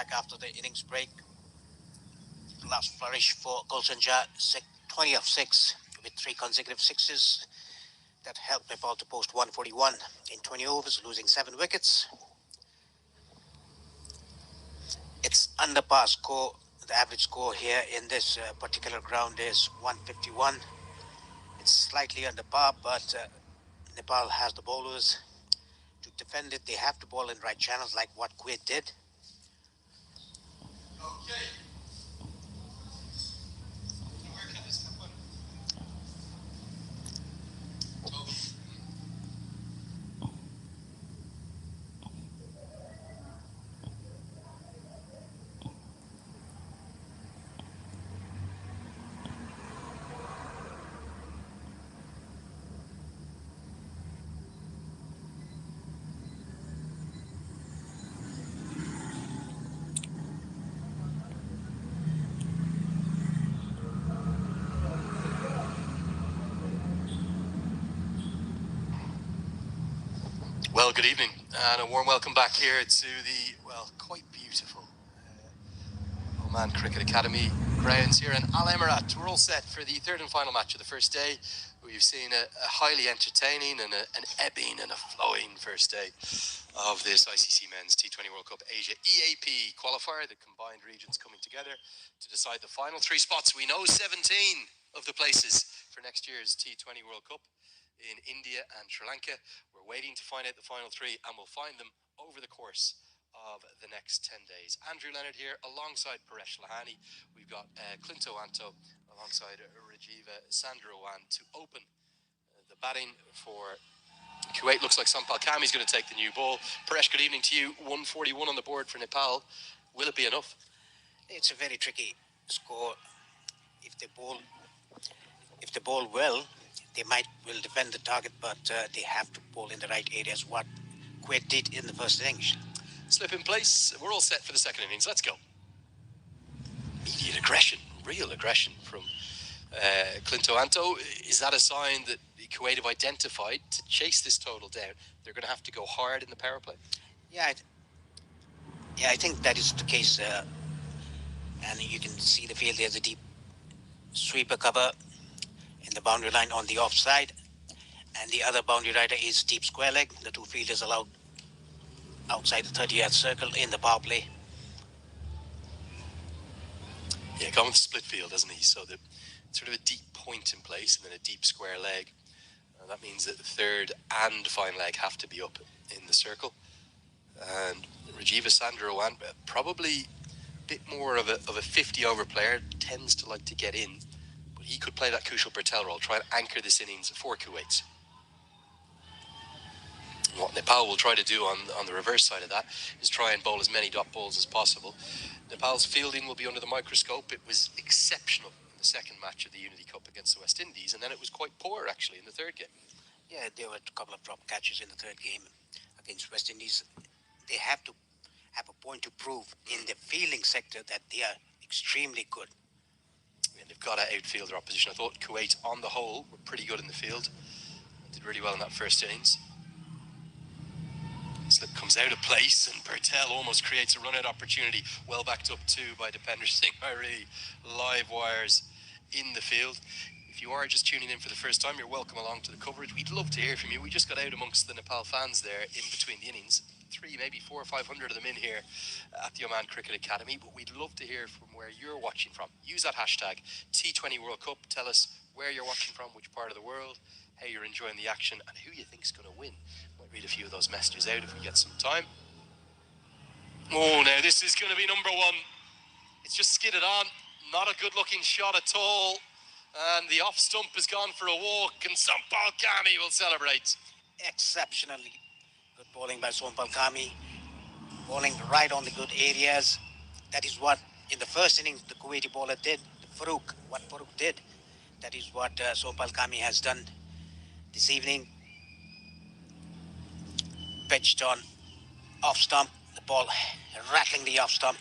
back after the innings break. Last flourish for Gulshan Jah, 20 of 6 with 3 consecutive sixes. That helped Nepal to post 141 in 20 overs, losing 7 wickets. It's under par score. The average score here in this particular ground is 151. It's slightly under par, but Nepal has the bowlers to defend it. They have to bowl in right channels like what Kuwait did. Okay. Where can this come from? Well, good evening and a warm welcome back here to the, quite beautiful Oman Cricket Academy grounds here in Al Emirat. We're all set for the third and final match of the first day. We've seen a highly entertaining and an ebbing and a flowing first day of this ICC Men's T20 World Cup Asia EAP qualifier, the combined regions coming together to decide the final 3 spots. We know 17 of the places for next year's T20 World Cup in India and Sri Lanka. We're waiting to find out the final 3, and we'll find them over the course of the next 10 days. Andrew Leonard here alongside Paresh Lahani. We've got Clinto Anto alongside Rajiva Sandarawan to open the batting for Kuwait. Looks like Sampal Kami's going to take the new ball. Paresh, good evening to you. 141 on the board for Nepal. Will it be enough? It's a very tricky score. If they bowl well, they will defend the target, but they have to bowl in the right areas, what Kuwait did in the first innings. Slip in place. We're all set for the second innings. Let's go. Immediate aggression, real aggression from Clinto Anto. Is that a sign that Kuwait have identified to chase this total down? They're going to have to go hard in the power play? Yeah, I think that is the case. And you can see the field. There's a deep sweeper cover in the boundary line on the offside, and the other boundary rider is deep square leg. The 2 fielders allowed outside the 30-yard circle in the power play. Yeah, gone with split field, hasn't he? So the sort of a deep point in place and then a deep square leg. That means that the third and fine leg have to be up in the circle. And Rajiva Sandarawan, probably a bit more of a 50-over player, tends to like to get in. But he could play that Kushal Patel role, try and anchor this innings for Kuwait. What Nepal will try to do on the reverse side of that is try and bowl as many dot balls as possible. Nepal's fielding will be under the microscope. It was exceptional in the second match of the Unity Cup against the West Indies, and then it was quite poor actually in the third game. Yeah, there were a couple of drop catches in the third game against West Indies. They have to have a point to prove in the fielding sector that they are extremely good. And they've got an outfielder opposition. I thought Kuwait on the whole were pretty good in the field. Did really well in that first innings. Slip comes out of place and Patel almost creates a run-out opportunity. Well backed up too by Dipender Singh Hari. Live wires in the field. If you are just tuning in for the first time, you're welcome along to the coverage. We'd love to hear from you. We just got out amongst the Nepal fans there in between the innings. 3, maybe 400 or 500 of them in here at the Oman Cricket Academy. But we'd love to hear from where you're watching from. Use that hashtag T20 World Cup. Tell us where you're watching from, which part of the world, how you're enjoying the action, and who you think's going to win. Might read a few of those messages out if we get some time. Oh, now this is going to be number 1. It's just skidded on. Not a good-looking shot at all. And the off stump has gone for a walk, and Sampal Kami will celebrate. Exceptionally good bowling by Sampal Kami. Bowling right on the good areas. That is what, in the first innings, the Kuwaiti bowler did. What Farooq did. That is what Sampal Kami has done this evening. Pitched on off stump. The ball rattling the off stump.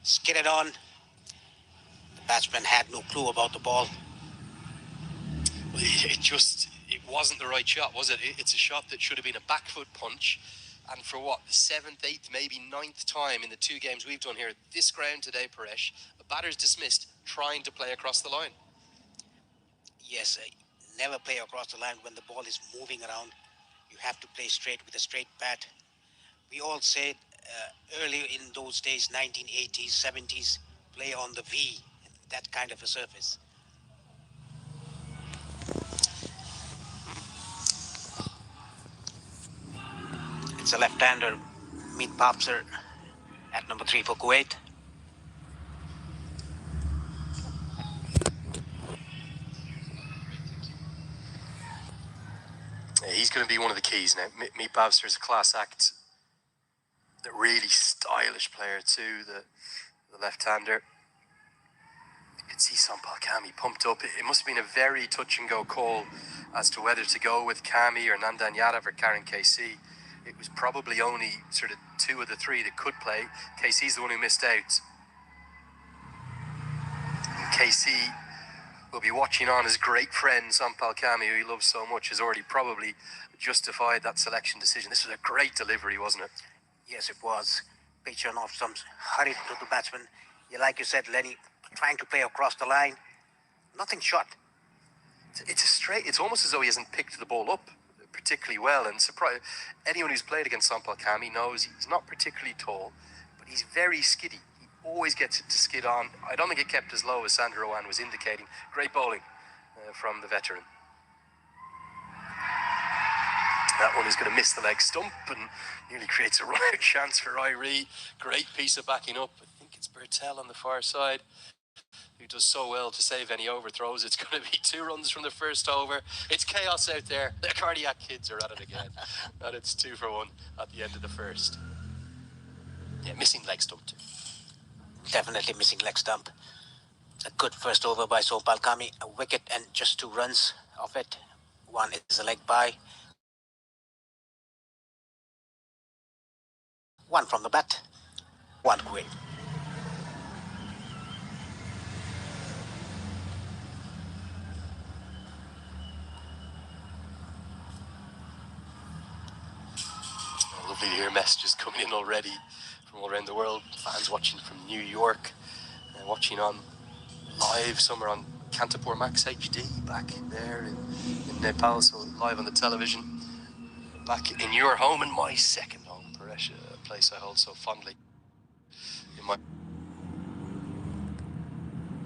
Skidded on. The batsman had no clue about the ball. It wasn't the right shot, was it? It's a shot that should have been a back foot punch, And for what, the 7th, 8th, maybe 9th time in the 2 games we've done here at this ground today, Paresh, a batter's dismissed trying to play across the line. Yes, never play across the line when the ball is moving around. You have to play straight with a straight bat. We all said earlier in those days, 1980s, 70s, play on the V, that kind of a surface. It's a left-hander, Meet Popser at number 3 for Kuwait. Yeah, he's going to be one of the keys now. Meet Babster is a class act. The really stylish player too, the left-hander. You could see Sampal Kami pumped up. It must have been a very touch-and-go call as to whether to go with Kami or Nandan Yadav or Karen KC. It was probably only sort of 2 of the 3 that could play. KC's the one who missed out. And KC will be watching on. His great friend Sampal Kami, who he loves so much, has already probably justified that selection decision. This was a great delivery, wasn't it? Yes, it was. Pitching off some hurried to the batsman. Yeah, like you said, Lenny, trying to play across the line. Nothing shot. It's a straight. It's almost as though he hasn't picked the ball up particularly well. And surprise, anyone who's played against Sampal Kami knows he's not particularly tall, but he's very skiddy. He always gets it to skid on. I don't think it kept as low as Sandra Owan was indicating. Great bowling from the veteran. That one is going to miss the leg stump and nearly creates a right chance for Irie. Great piece of backing up. I think it's Bertel on the far side, who does so well to save any overthrows. It's going to be 2 runs from the first over. It's chaos out there. The cardiac kids are at it again. And it's 2 for 1 at the end of the first. Yeah, missing leg stump too. Definitely missing leg stump. A good first over by Sopal Kami. A wicket and just 2 runs off it. One is a leg by. One from the bat. 1 Kuwait. Lovely to hear messages coming in already from all around the world. Fans watching from New York, watching on live. Some are on Kantapur Max HD back there in Nepal, so live on the television. Back in your home and my second home, Paresh, a place I hold so fondly. In my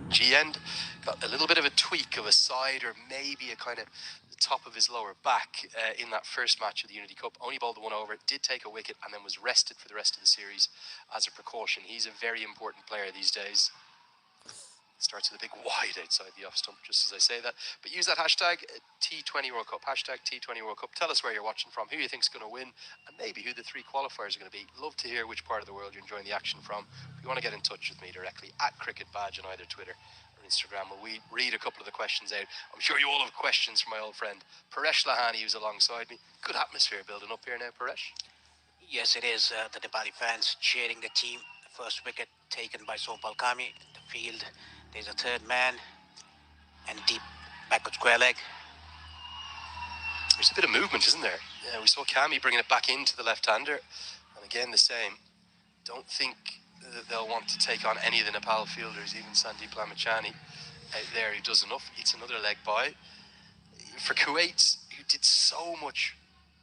G end, got a little bit of a tweak of a side or maybe a kind of the top of his lower back in that first match of the Unity Cup. Only bowled the 1 over, did take a wicket and then was rested for the rest of the series as a precaution. He's a very important player these days. Starts with a big wide outside the off stump, just as I say that. But use that hashtag T20 World Cup, hashtag T20 World Cup. Tell us where you're watching from, who you think's going to win, and maybe who the 3 qualifiers are going to be. Love to hear which part of the world you're enjoying the action from. If you want to get in touch with me directly, at Cricket Badge on either Twitter or Instagram, we read a couple of the questions out. I'm sure you all have questions from my old friend Paresh Lahani, who's alongside me. Good atmosphere building up here now, Paresh. Yes, it is. The Nepali fans cheering the team. The first wicket taken by Sopal Kami. The field. There's a 3rd man and deep backward square leg. There's a bit of movement, isn't there? Yeah, we saw Kami bringing it back into the left-hander. And again, the same. Don't think that they'll want to take on any of the Nepal fielders, even Sandeep Lamachani out there, who does enough. It's another leg by. For Kuwait, who did so much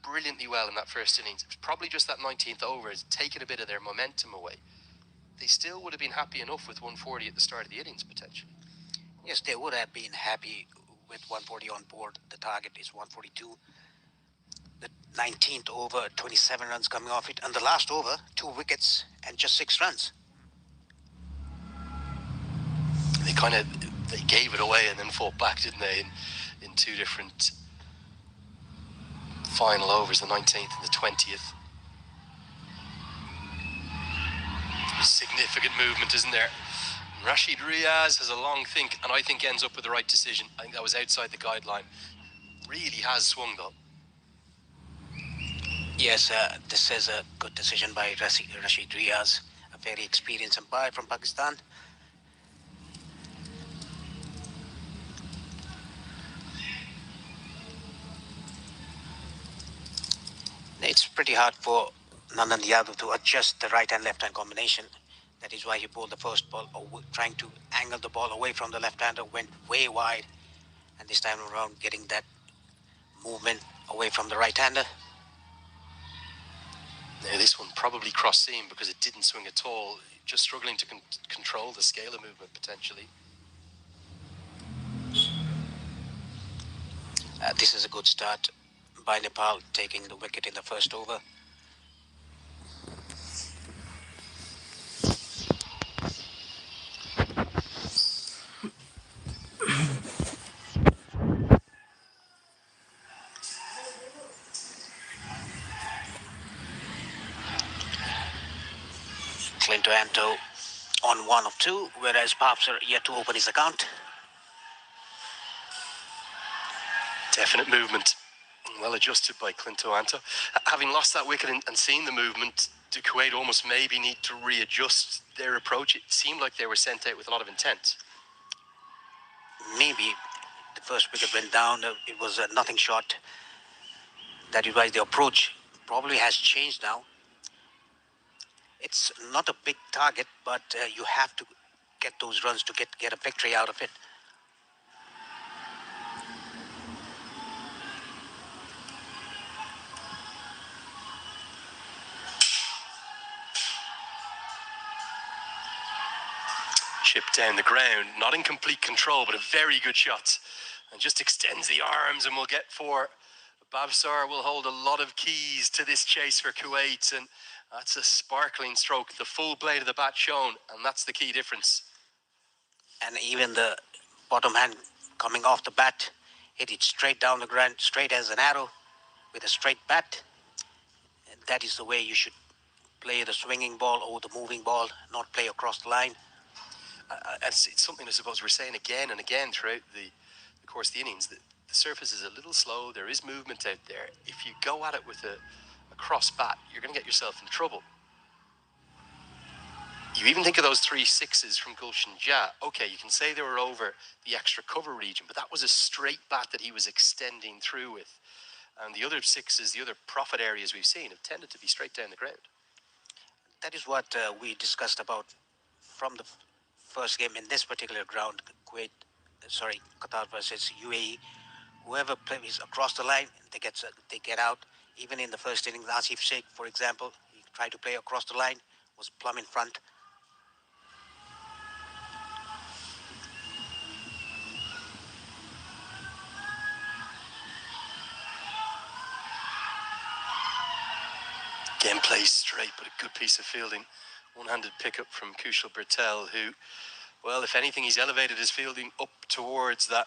brilliantly well in that first innings, it was probably just that 19th over has taken a bit of their momentum away. They still would have been happy enough with 140 at the start of the innings, potentially. Yes, they would have been happy with 140 on board. The target is 142. The 19th over, 27 runs coming off it. And the last over, 2 wickets and just 6 runs. They gave it away and then fought back, didn't they, in 2 different final overs, the 19th and the 20th. Significant movement, isn't there? Rashid Riaz has a long think, and I think ends up with the right decision. I think that was outside the guideline. Really has swung, though. Yes, this is a good decision by Rashid Riaz, a very experienced umpire from Pakistan. It's pretty hard for Nandan Yadav to adjust the right and left hand combination. That is why he bowled the first ball, trying to angle the ball away from the left-hander, went way wide, and this time around getting that movement away from the right-hander. Now this one probably cross-seam because it didn't swing at all. Just struggling to control the scale of movement potentially. This is a good start by Nepal, taking the wicket in the first over. Clinto Anto on 1 of 2, whereas Paps are yet to open his account. Definite movement. Well adjusted by Clinto Anto. Having lost that wicket and seen the movement, do Kuwait almost maybe need to readjust their approach? It seemed like they were sent out with a lot of intent. Maybe the first wicket went down, it was a nothing shot. That is why the approach probably has changed now. It's not a big target, but you have to get those runs to get a victory out of it. Chip down the ground, not in complete control, but a very good shot. And just extends the arms and will get 4. Babsar will hold a lot of keys to this chase for Kuwait, and that's a sparkling stroke. The full blade of the bat shown, and that's the key difference. And even the bottom hand coming off the bat, hit it straight down the ground, straight as an arrow, with a straight bat. And that is the way you should play the swinging ball or the moving ball, not play across the line. It's something I suppose we're saying again and again throughout the course of the innings. The surface is a little slow. There is movement out there. If you go at it with a cross bat, you're going to get yourself in trouble. You even think of those 3 sixes from Gulshan Jah. Okay, you can say they were over the extra cover region, but that was a straight bat that he was extending through with. And the other sixes, the other profit areas we've seen, have tended to be straight down the ground. That is what we discussed about from the first game in this particular ground, Qatar versus UAE. Whoever plays across the line, they get out. Even in the first inning, Asif Sheikh, for example, he tried to play across the line, was plumb in front. Again, plays straight, but a good piece of fielding. One-handed pickup from Kushal Bertel, who, well, if anything, he's elevated his fielding up towards that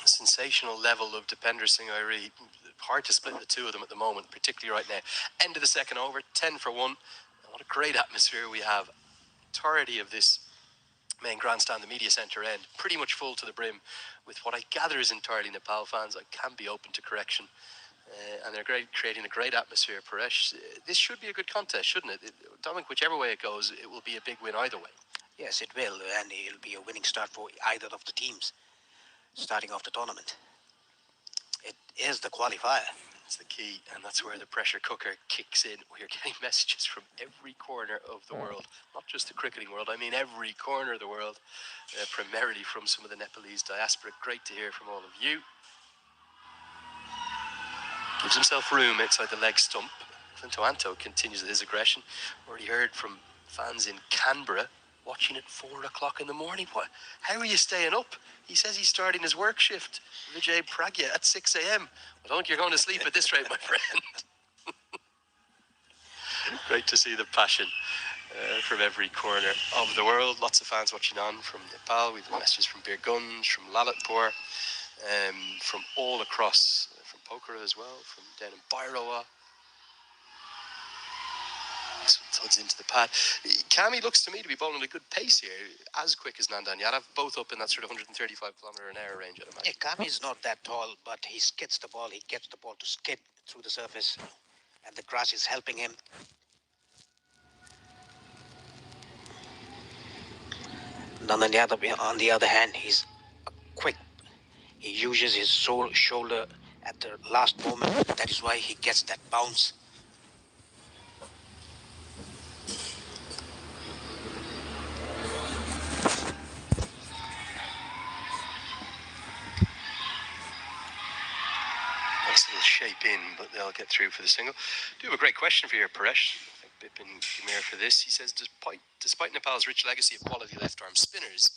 sensational level of Dipender Singh Airi. Hard to split the two of them at the moment, particularly right now. End of the second over, 10 for 1. And what a great atmosphere we have. Entirety of this main grandstand, the media centre end, pretty much full to the brim, with what I gather is entirely Nepal fans. I can be open to correction. And they're creating a great atmosphere, Paresh. This should be a good contest, shouldn't it? Dominic, whichever way it goes, it will be a big win either way. Yes, it will, and it'll be a winning start for either of the teams starting off the tournament. It is the qualifier. It's the key, and that's where the pressure cooker kicks in. We're getting messages from every corner of the world, not just the cricketing world, I mean every corner of the world, primarily from some of the Nepalese diaspora. Great to hear from all of you. Gives himself room outside the leg stump. Clinto Anto continues with his aggression. Already heard from fans in Canberra watching at 4 o'clock in the morning. What? How are you staying up? He says he's starting his work shift, Vijay Pragya, at 6 a.m. I don't think you're going to sleep at this rate, my friend. Great to see the passion from every corner of the world. Lots of fans watching on from Nepal. We've messages from Birgunj, from Lalitpur, from all across, from Pokhara as well, from down in Bairoa. This one thuds into the pad. Kami looks to me to be bowling at a good pace here, as quick as Nandan Yadav, both up in that sort of 135 kilometre an hour range, I'd imagine. Yeah, Kami is not that tall, but he skids the ball. He gets the ball to skid through the surface, and the grass is helping him. Nandan Yadav, on the other hand, he's quick. He uses his shoulder at the last moment. That is why he gets that bounce. spin, but they'll get through for the single. Do have a great question for you, Paresh. Thank Bipin Kumar for this. He says, despite Nepal's rich legacy of quality left-arm spinners,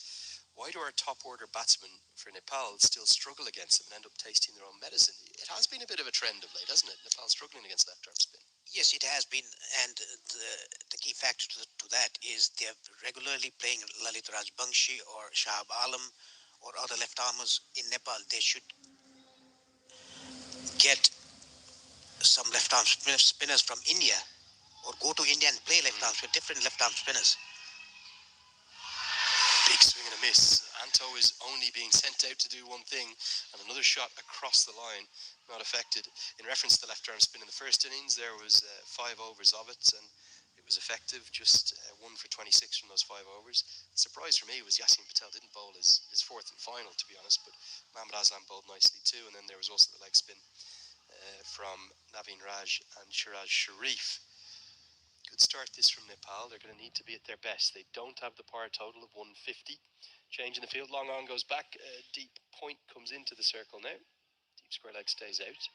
why do our top-order batsmen for Nepal still struggle against them and end up tasting their own medicine? It has been a bit of a trend of late, hasn't it? Nepal struggling against left-arm spin. Yes, it has been, and the key factor to that is they're regularly playing Lalit Rajbangshi or Shahab Alam or other left armers in Nepal. They should get some left arm spinners from India, or go to India and play left arms with different left arm spinners. Big swing and a miss. Anto is only being sent out to do one thing, and another shot across the line, not affected. In reference to left arm spin in the first innings, there was 5 overs of it, and it was effective, just 1 for 26 from those 5 overs. The surprise for me was Yasin Patel didn't bowl his fourth and final, to be honest, but Mohammad Aslam bowled nicely too, and then there was also the leg spin from Naveen Raj and Shiraz Sharif. Good start this from Nepal. They're going to need to be at their best. They don't have the power total of 150. Change in the field. Long on goes back. Deep point comes into the circle now. Deep square leg stays out.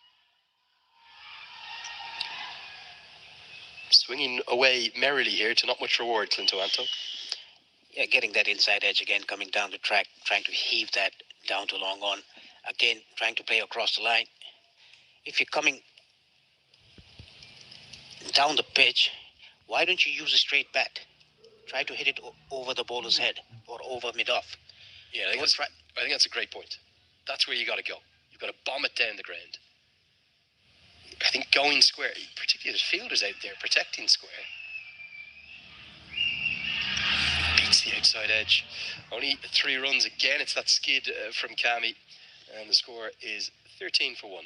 Swinging away merrily here to not much reward, Clinto Anto. Yeah, getting that inside edge again, coming down the track, trying to heave that down to long on. Again, trying to play across the line. If you're coming down the pitch, why don't you use a straight bat? Try to hit it over the bowler's head or over mid-off. Yeah, I think that's a great point. That's where you got to go. You've got to bomb it down the ground. I think going square, particularly there's fielders out there protecting square. Beats the outside edge. Only 3 runs again. It's that skid from Kami, and the score is 13 for 1.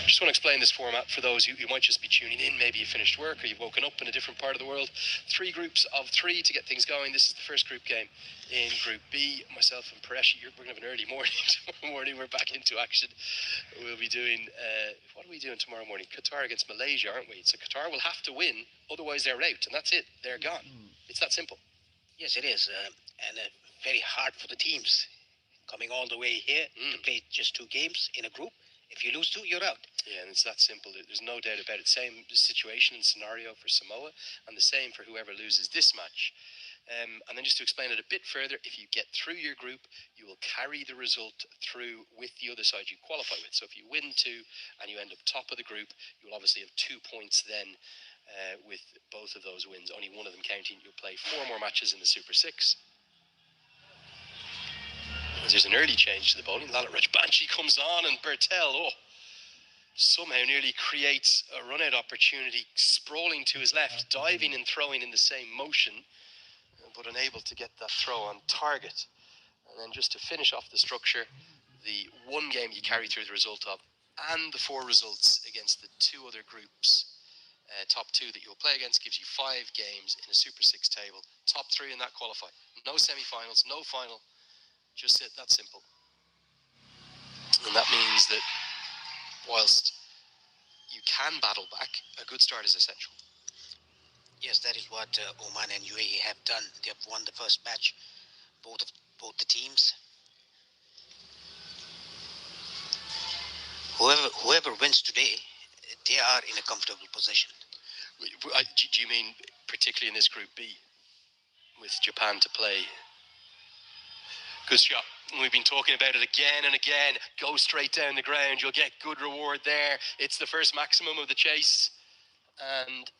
Just want to explain this format for those who might just be tuning in. Maybe you finished work or you've woken up in a different part of the world. 3 groups of 3 to get things going. This is the first group game in Group B. Myself and Paresh, we're going to have an early morning. Tomorrow morning we're back into action. We'll be doing, what are we doing tomorrow morning? Qatar against Malaysia, aren't we? So Qatar will have to win, otherwise they're out, and that's it. They're gone. It's that simple. Yes, it is. And very hard for the teams coming all the way here to play just 2 games in a group. If you lose 2, you're out. Yeah, and it's that simple. There's no doubt about it. Same situation and scenario for Samoa, and the same for whoever loses this match. And then just to explain it a bit further, if you get through your group, you will carry the result through with the other side you qualify with. So if you win 2 and you end up top of the group, you will obviously have 2 points then with both of those wins. Only one of them counting. You'll play 4 more matches in the Super 6. There's an early change to the bowling. Lalit Rajbanshi comes on, and Bertel, somehow nearly creates a run-out opportunity, sprawling to his left, diving and throwing in the same motion, but unable to get that throw on target. And then just to finish off the structure, the 1 game you carry through the result of, and the 4 results against the 2 other groups, top 2 that you'll play against, gives you 5 games in a Super 6 table. Top 3 in that qualify. No semi-finals, no final. Just that simple. And that means that whilst you can battle back, a good start is essential. Yes, that is what Oman and UAE have done. They have won the first match, both the teams. Whoever wins today, they are in a comfortable position. Do you mean particularly in this Group B, with Japan to play? Good shot. We've been talking about it again and again. Go straight down the ground. You'll get good reward there. It's the first maximum of the chase. And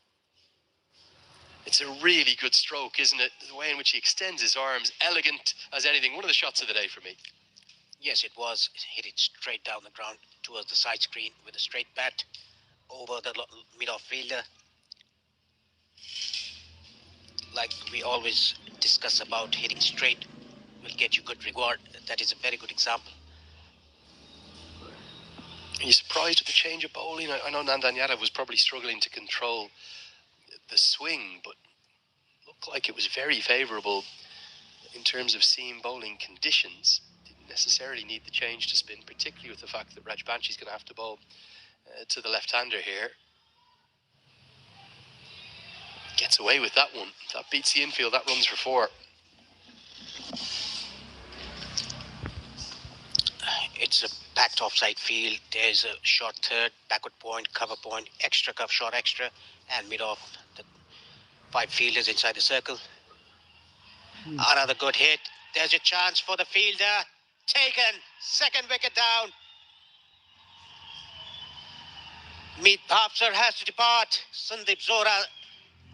it's a really good stroke, isn't it? The way in which he extends his arms. Elegant as anything. One of the shots of the day for me. Yes, it was. Hit it straight down the ground towards the side screen with a straight bat over the mid-off fielder. Like we always discuss about, hitting straight will get you good reward. That is a very good example. Are you surprised with the change of bowling? I know Nandan Yadav was probably struggling to control the swing, but looked like it was very favourable in terms of seam bowling conditions. Didn't necessarily need the change to spin, particularly with the fact that Rajbanshi's going to have to bowl to the left-hander here. Gets away with that one. That beats the infield. That runs for 4. It's a packed offside field. There's a short third, backward point, cover point, extra cover, short extra, and mid off. The 5 fielders inside the circle. Another good hit. There's a chance for the fielder. Taken. Second wicket down. Meet Bhavsar has to depart. Sandeep Zora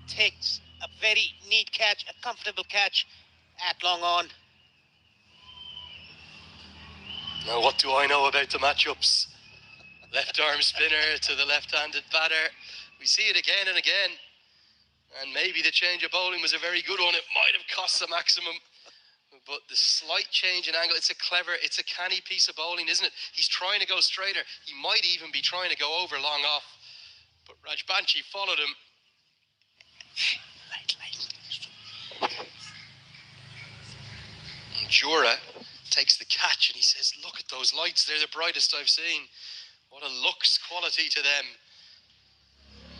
takes a very neat catch, a comfortable catch at long on. Now, what do I know about the matchups? Left arm spinner to the left-handed batter. We see it again and again. And maybe the change of bowling was a very good one. It might have cost the maximum. But the slight change in angle, it's a canny piece of bowling, isn't it? He's trying to go straighter. He might even be trying to go over long off. But Rajbanshi followed him. And Jura takes the catch and he says, look at those lights. They're the brightest I've seen. What a looks quality to them.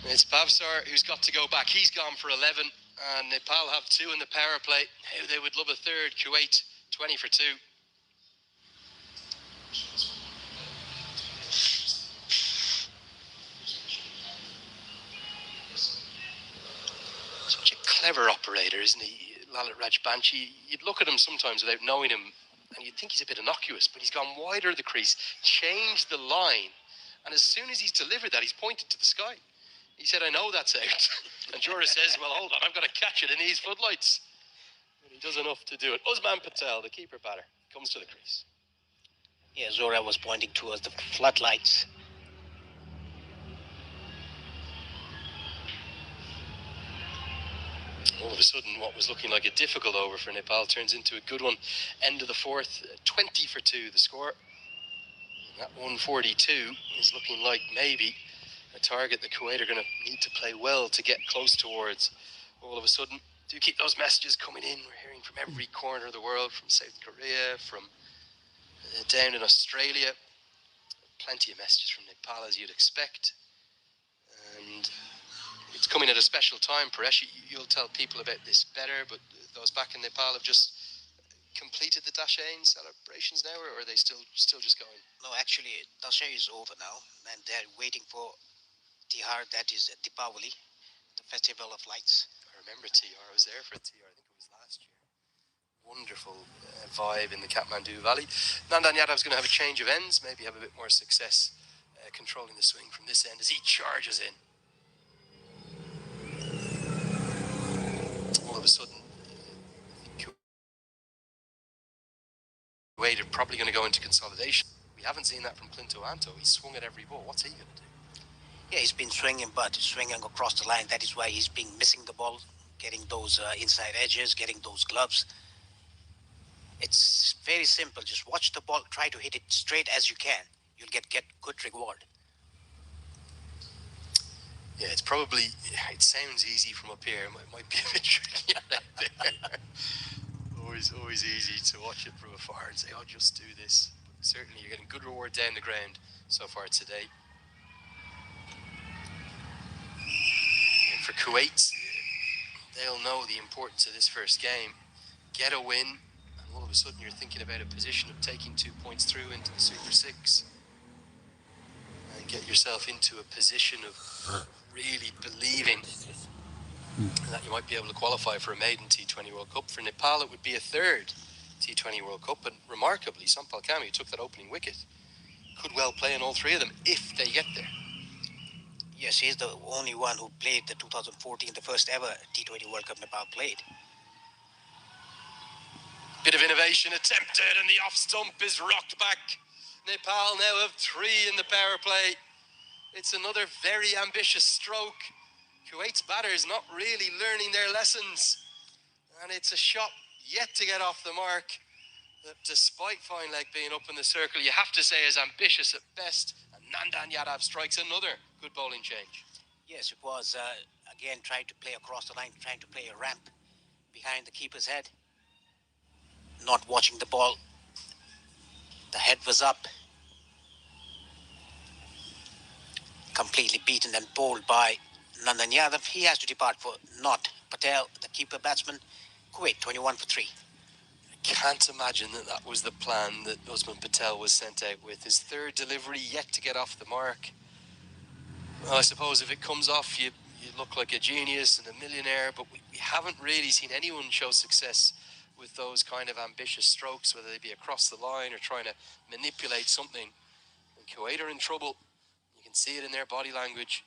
It's Bhavsar who's got to go back. He's gone for 11. And Nepal have 2 in the power play. How they would love a third. Kuwait, 20 for 2. Such a clever operator, isn't he, Lalit Rajbanshi? You'd look at him sometimes without knowing him, and you'd think he's a bit innocuous, but he's gone wider of the crease, changed the line, and as soon as he's delivered that, he's pointed to the sky. He said, I know that's out. And Jura says, well, hold on, I've got to catch it in these floodlights. And he does enough to do it. Usman Patel, the keeper batter, comes to the crease. Yeah, Zora was pointing towards the floodlights. All of a sudden, what was looking like a difficult over for Nepal turns into a good one. End of the 4th, 20 for 2 the score. And that 142 is looking like maybe a target that Kuwait are going to need to play well to get close towards. All of a sudden, do keep those messages coming in. We're hearing from every corner of the world, from South Korea, from down in Australia. Plenty of messages from Nepal, as you'd expect. And it's coming at a special time, Paresh. You'll tell people about this better, but those back in Nepal have just completed the Dashain celebrations now, or are they still just going? No, actually, Dashain is over now, and they're waiting for Tihar, that is Deepavali, the Festival of Lights. I remember Tihar. I was there for Tihar. I think it was last year. Wonderful vibe in the Kathmandu Valley. Nandan Yadav's going to have a change of ends, maybe have a bit more success controlling the swing from this end as he charges in. All of a sudden, Kuwait are probably going to go into consolidation. We haven't seen that from Plinto Anto. He's swung at every ball. What's he going to do? Yeah, he's been swinging, but swinging across the line. That is why he's been missing the ball, getting those inside edges, getting those gloves. It's very simple. Just watch the ball, try to hit it straight as you can. You'll get good reward. Yeah, it sounds easy from up here. It might be a bit tricky out there. Always easy to watch it from afar and say, oh, just do this. But certainly you're getting good reward down the ground so far today. And for Kuwait, they'll know the importance of this first game. Get a win, and all of a sudden you're thinking about a position of taking 2 points through into the Super 6 and get yourself into a position of really believing that you might be able to qualify for a maiden T20 World Cup. For Nepal, it would be a third T20 World Cup, and remarkably, Sampal Kami, who took that opening wicket, could well play in all 3 of them if they get there. Yes, he's the only one who played the 2014, the first ever T20 World Cup Nepal played. Bit of innovation attempted, and the off stump is rocked back. Nepal now have 3 in the power play. It's another very ambitious stroke. Kuwait's batters not really learning their lessons. And it's a shot yet to get off the mark. That despite fine leg being up in the circle, you have to say is ambitious at best. And Nandan Yadav strikes another good bowling change. Yes, it was, again, trying to play across the line, trying to play a ramp behind the keeper's head. Not watching the ball. The head was up. completely beaten and bowled by Nandan Yadav. He has to depart for not Patel, the keeper batsman. Kuwait 21 for 3. Can't imagine that that was the plan that Usman Patel was sent out with. His third delivery yet to get off the mark. Well, I suppose if it comes off, you look like a genius and a millionaire, but we haven't really seen anyone show success with those kind of ambitious strokes, whether they be across the line or trying to manipulate something. And Kuwait are in trouble. You can see it in their body language.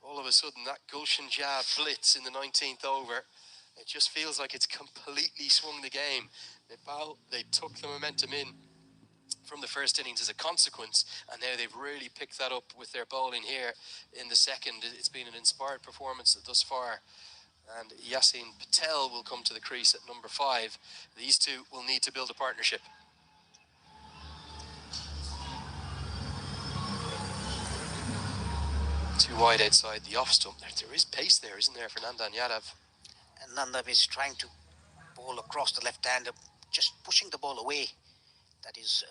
All of a sudden, that Gulshan jab blitz in the 19th over, it just feels like it's completely swung the game. Nepal, they took the momentum in from the first innings as a consequence, and now they've really picked that up with their bowling here in the second. It's been an inspired performance thus far, and Yasin Patel will come to the crease at number 5. These two will need to build a partnership. Too wide outside the off stump. There is pace there, isn't there, for Nandan Yadav? And Nandav is trying to bowl across the left-hander, just pushing the ball away. That is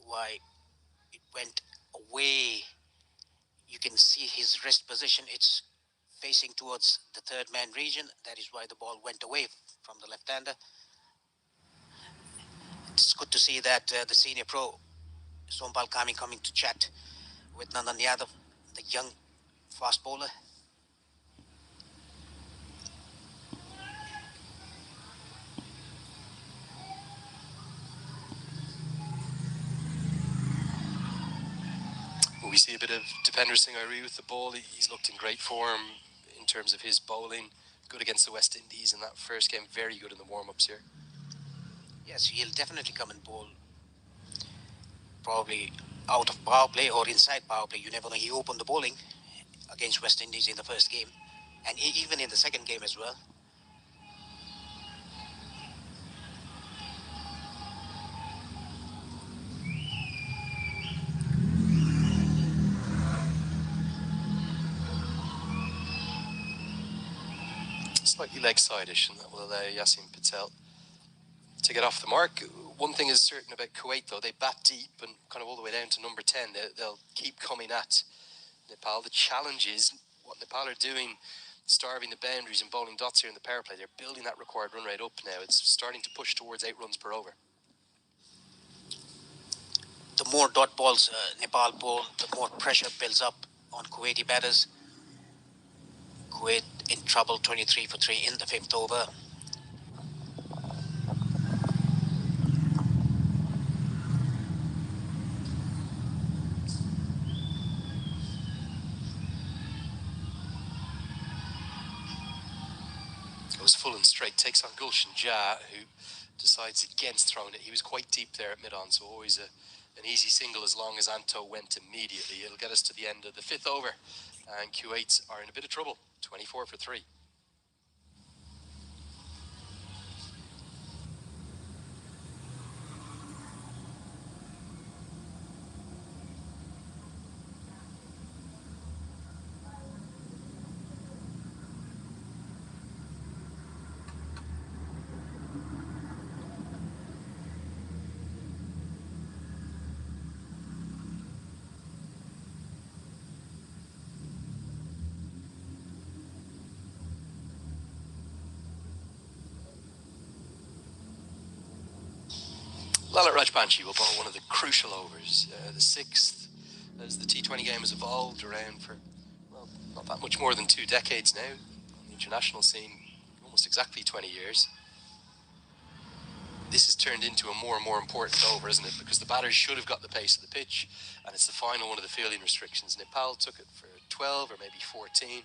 why it went away. You can see his wrist position. It's facing towards the third man region. That is why the ball went away from the left-hander. It's good to see that the senior pro, Sompal Kami, coming to chat with Nandan Yadav, the young fast bowler. We see a bit of Dipender Singh Airi with the ball. He's looked in great form in terms of his bowling. Good against the West Indies in that first game. Very good in the warm-ups here. Yes, he'll definitely come and bowl. Probably out of power play or inside power play. You never know. He opened the bowling against West Indies in the first game, and even in the second game as well. Slightly leg-side-ish, and that will allow Yasin Patel to get off the mark. One thing is certain about Kuwait, though, they bat deep and kind of all the way down to number 10. They'll keep coming at Nepal. The challenge is what Nepal are doing, starving the boundaries and bowling dots here in the power play. They're building that required run rate up now. It's starting to push towards 8 runs per over. The more dot balls Nepal bowl, the more pressure builds up on Kuwaiti batters. Kuwait in trouble, 23 for 3 in the 5th over. Goes full and straight, takes on Gulshan Jah, who decides against throwing it. He was quite deep there at mid-on, so always an easy single as long as Anto went immediately. It'll get us to the end of the 5th over, and Kuwait are in a bit of trouble, 24 for 3. Lalit Rajbanshi will bowl one of the crucial overs, the 6th, as the T20 game has evolved around for, well, not that much more than 2 decades now, on the international scene, almost exactly 20 years. This has turned into a more and more important over, isn't it? Because the batters should have got the pace of the pitch, and it's the final one of the fielding restrictions. Nepal took it for 12 or maybe 14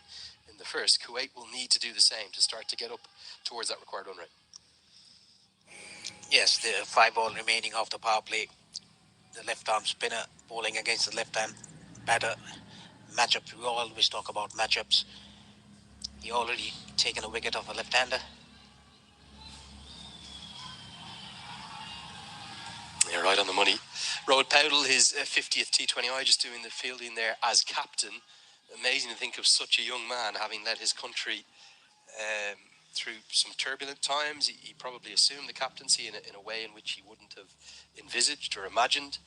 in the first. Kuwait will need to do the same to start to get up towards that required run rate. Yes, the 5 ball remaining of the power play. The left arm spinner bowling against the left hand batter. Matchups, we always talk about matchups. He already taken a wicket off a left-hander. Yeah, right on the money. Rohit Powdell, his 50th T20I, just doing the fielding there as captain. Amazing to think of such a young man having led his country through some turbulent times. He probably assumed the captaincy in a way in which he wouldn't have envisaged or imagined,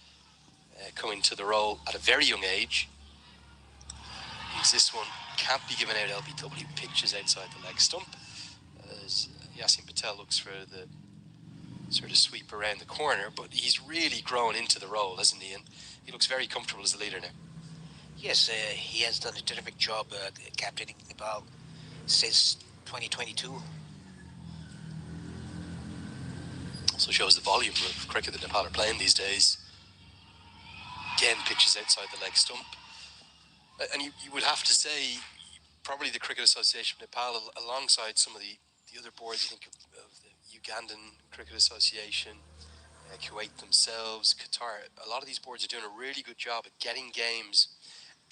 coming to the role at a very young age. Means this one can't be given out. LBW pitches outside the leg stump as Yasin Patel looks for the sort of sweep around the corner, but he's really grown into the role, hasn't he? And he looks very comfortable as a leader now. Yes, he has done a terrific job captaining Nepal since 2022. Also shows the volume of cricket that Nepal are playing these days. Again, pitches outside the leg stump. And you would have to say, probably the Cricket Association of Nepal, alongside some of the other boards, you think of the Ugandan Cricket Association, Kuwait themselves, Qatar, a lot of these boards are doing a really good job at getting games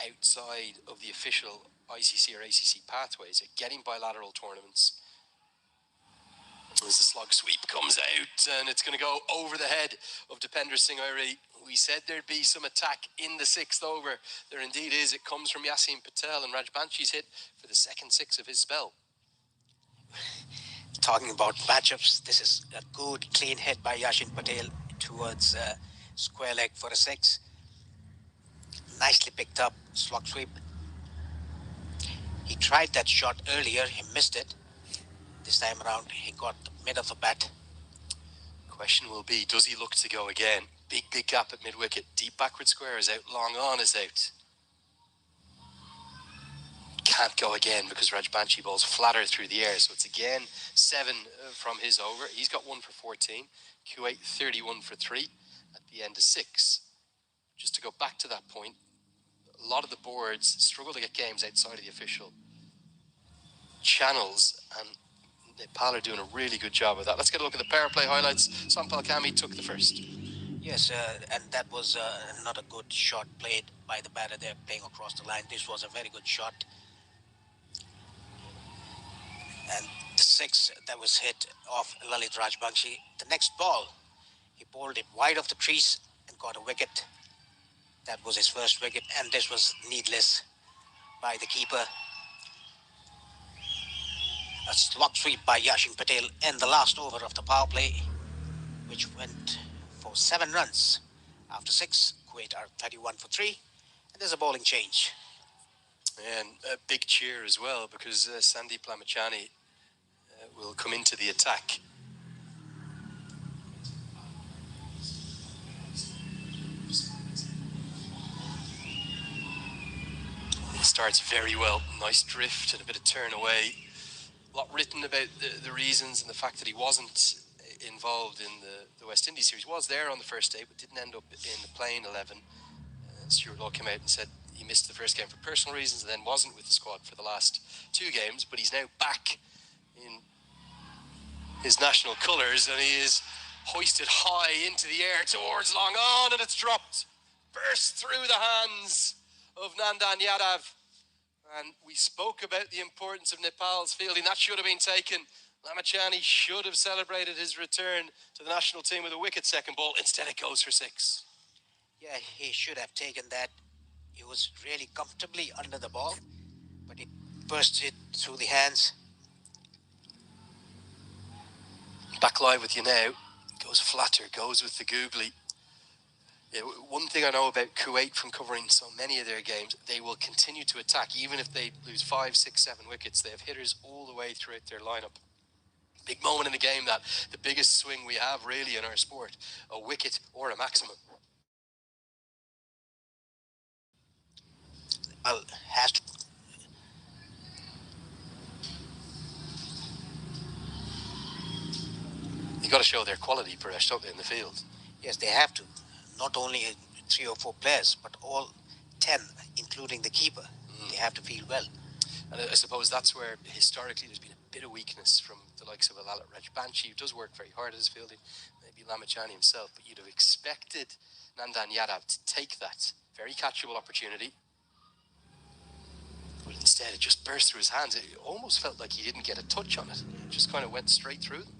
outside of the official ICC or ACC pathways, at getting bilateral tournaments. As the slog sweep comes out, and it's going to go over the head of Dipender Singh Airi. We said there'd be some attack in the sixth over. There indeed is. It comes from Yasin Patel, and Rajbanshi's hit for the second six of his spell. Talking about matchups, this is a good clean hit by Yasin Patel towards square leg for a six. Nicely picked up, slog sweep. He tried that shot earlier, he missed it. This time around, he got the mid of the bat. Question will be, does he look to go again? Big gap at mid-wicket. Deep backward square is out, long on is out. Can't go again because Rajbanshi bowls flatter through the air. So it's again 7 from his over. He's got 1 for 14. Kuwait 31 for 3 at the end of 6. Just to go back to that point, a lot of the boards struggle to get games outside of the official channels, and Nepal are doing a really good job of that. Let's get a look at the power play highlights. Sampal Kami took the first. Yes, and that was not a good shot played by the batter there, playing across the line. This was a very good shot. And the six that was hit off Lalit Rajbanshi. The next ball, he bowled it wide of the crease and got a wicket. That was his first wicket, and this was needless by the keeper. A slog sweep by Yasin Patel in the last over of the power play, which went for 7 runs. After 6, Kuwait are 31 for 3, and there's a bowling change. And a big cheer as well, because Sandeep Lamachani will come into the attack. It starts very well. Nice drift and a bit of turn away. A lot written about the reasons and the fact that he wasn't involved in the West Indies series. Was there on the first day, but didn't end up in the playing 11. Stuart Law came out and said he missed the first game for personal reasons and then wasn't with the squad for the last 2 games, but he's now back in his national colours, and he is hoisted high into the air towards long on, and it's dropped. Burst through the hands of Nandan Yadav. And we spoke about the importance of Nepal's fielding. That should have been taken. Lamachani should have celebrated his return to the national team with a wicket second ball. Instead, it goes for 6. Yeah, he should have taken that. He was really comfortably under the ball, but it burst it through the hands. Back live with you now. Goes flatter, goes with the googly. Yeah, one thing I know about Kuwait from covering so many of their games, they will continue to attack even if they lose 5, 6, 7 wickets. They have hitters all the way throughout their lineup. Big moment in the game, that the biggest swing we have really in our sport, a wicket or a maximum. Well, has to. You got to show their quality, Paresh, don't they, in the field? Yes, they have to. Not only 3 or 4 players, but all 10, including the keeper. They have to feel well. And I suppose that's where historically there's been a bit of weakness from the likes of Lalit Rajbanshi, who does work very hard at his fielding, maybe Lamachani himself, but you'd have expected Nandan Yadav to take that very catchable opportunity. But instead it just burst through his hands. It almost felt like he didn't get a touch on it. It just kind of went straight through them.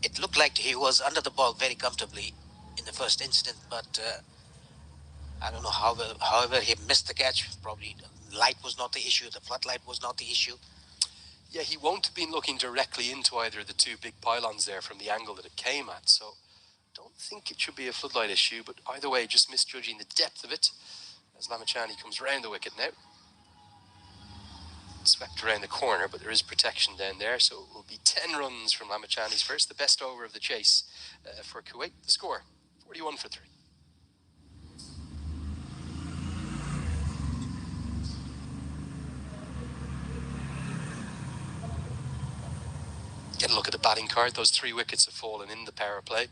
It looked like he was under the ball very comfortably in the first incident, but I don't know how. However, he missed the catch. Probably the light was not the issue. The floodlight was not the issue. Yeah, he won't have been looking directly into either of the 2 big pylons there from the angle that it came at. So don't think it should be a floodlight issue, but either way, just misjudging the depth of it. as Lamachani comes round the wicket now. Swept around the corner, but there is protection down there, so it will be 10 runs from Lamachani's first, the best over of the chase for Kuwait. The score, 41 for 3. Get a look at the batting card. Those 3 wickets have fallen in the power play.